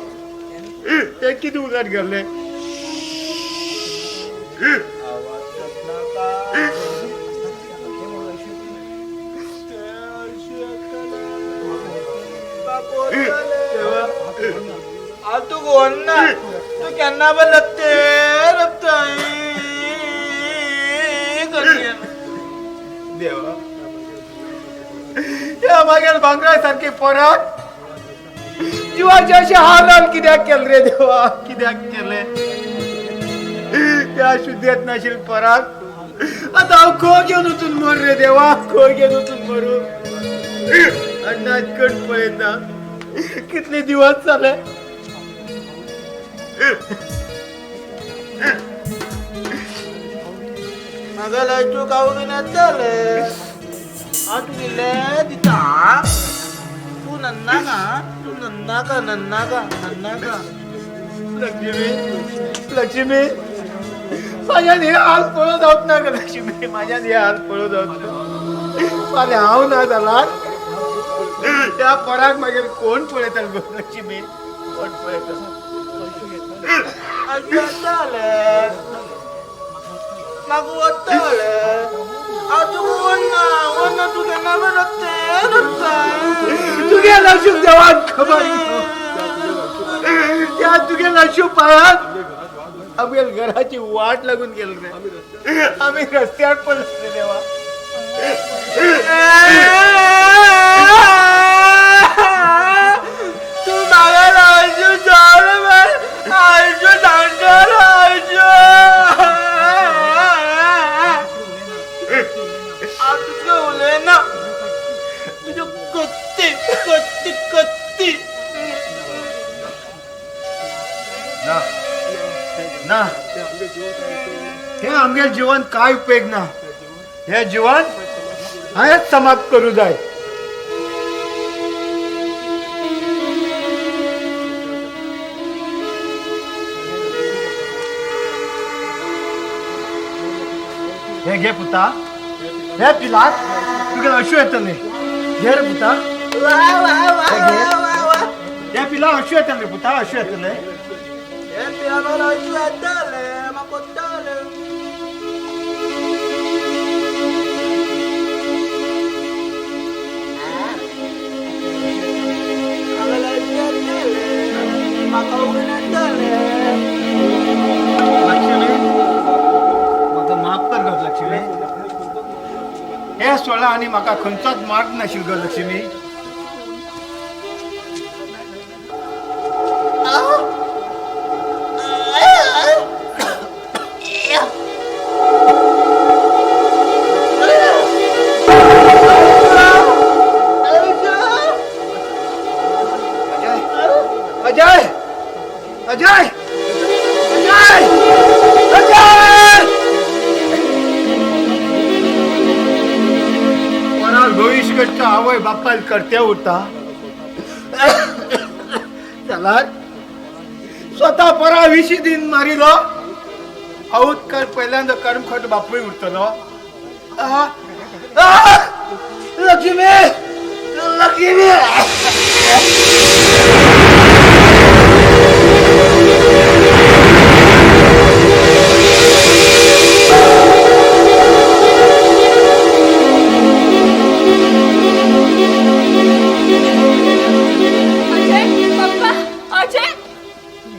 ते कितें उलट गेले तू कोण ना तू केन्ना पण रक्ते रक्ताय देवा या मागेल भांगरा सारखे पोराक जीवाचे असे हाल कित्याक केले रे देवा कित्याक केले त्या शुद्धेत नाशील पोराक आता हांव खो घेवन वचून मर रे देवा खो घेवन वचून मरू नाचकट पळयता कितले दिवस जाले म्हाका लायच्यो गावगिन्यात जाले तू गेले दिता तू नन्नाका तू नन्नाका नन्नाका नन्नाका लक्ष्मी लक्ष्मी माझ्यान हे हाल पळो जावत ना ग लक्ष्मी माझ्यान हे हाल पळो जावत ना फाल्यां हांव ना जाल्यार त्या पोराक मागीर कोण पळयता गो लक्ष्मी कोण पळयता जाले म्हाका वतले तुगे नशीब देवान खबर त्या तुगे नशीब पायात आमच्या घराची वाट लागून गेलो रे आम्ही रस्त्यावर पडलो देवा तू म्हाका राजू जाण आयजो सांगता राजू तुझं उलयना तुझ्या कत्ती कत्ती कत्ती ना हे आमगे जीवन काय उपयोग ना हे जीवन हायच समाप्त करू जाय हे घे पुता हे पिलास तुगे अशू येतले घे रे पुता हे घे. हे पिला अशू येतले पुता अशू येतले लक्ष्मी म्हाका माफ कर ग लक्ष्मी हे सोळा आणि म्हाका खंयचोच मार्ग नाशिल ग लक्ष्मी अजय अजय अजय अजय कोणा भविष्यकडचा आवय बापाल करते उरता त्याला स्वतः परा विशी दिन मारिलो आऊत कर पहिल्यांदा कर्मखट बापूय उरतलो लक्ष्मी लक्ष्मी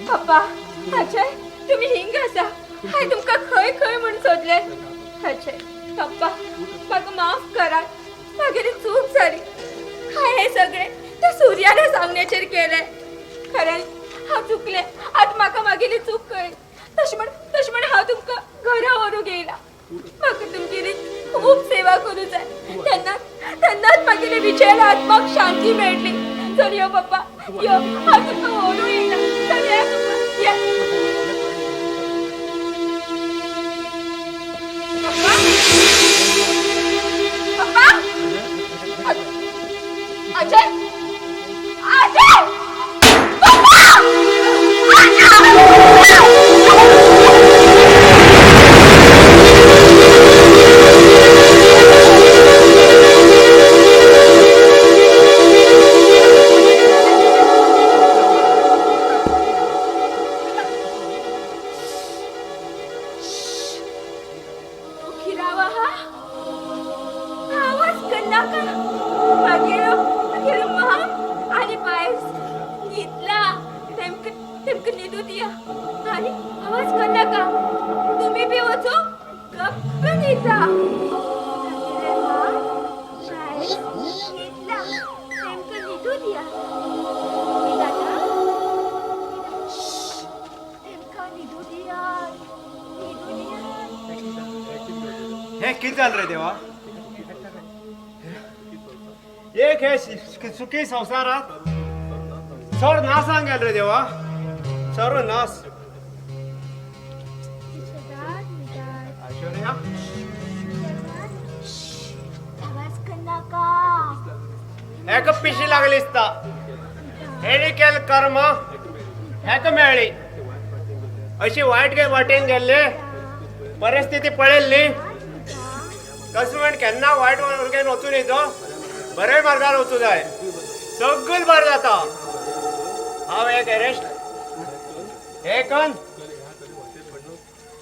पप्पा अजय तुम्ही हिंग आसा हाय तुमका खंय खंय म्हूण सोदले अजय पप्पा म्हाका माफ करात म्हागेली चूक जाली हाय हे सगळे त्या सूर्याने सांगण्याचेर केले खरें हांव चुकले आतां म्हाका म्हागेली चूक कळ्ळी तशें म्हण हांव तुमकां घरा व्हरूंक येयला म्हाका तुमगेली खूब सेवा करूं जाय तेन्नाच म्हागेली विचयल आत्माक शांती मेळटली चल यो पप्पा यो हांव तुमकां व्हरूंक येयला चल या पप्पा या पप्पा अजय अजय हे किती झालं रे देवा एक हे सुखी संसारात चढ नासांग गेल रे देवा सर्व नास ऐश्वर्या हेक पिशी लागली असता हेणी केल कर्म हेक मेळ्ळी अशी वाईट वाटेन गेल्ले परिस्थिती पळेल न्ही कसं केन्ना वायट मार्गान वचून येतो बरे मार्गार वचूं जाय सगळं बरें जाता हांव एक एरेस्ट हे कन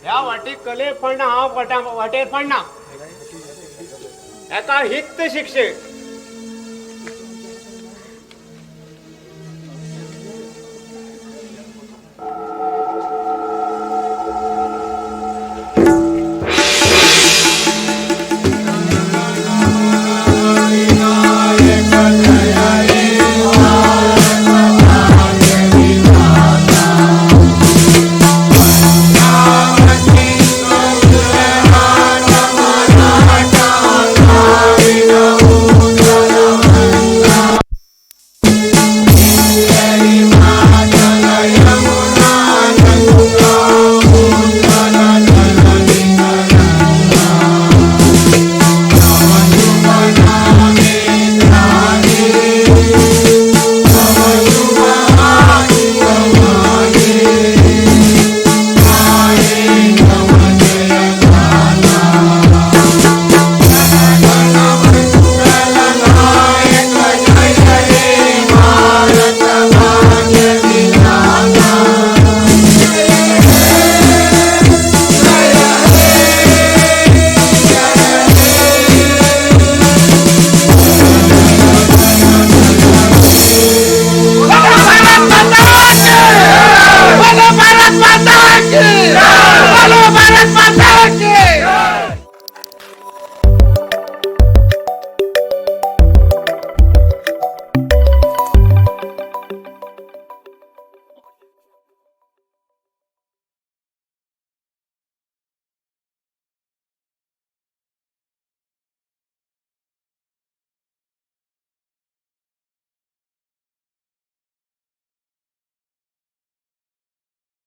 ह्या वाटी कले पडना हांव वाटेर पडना एका हित शिक्षेक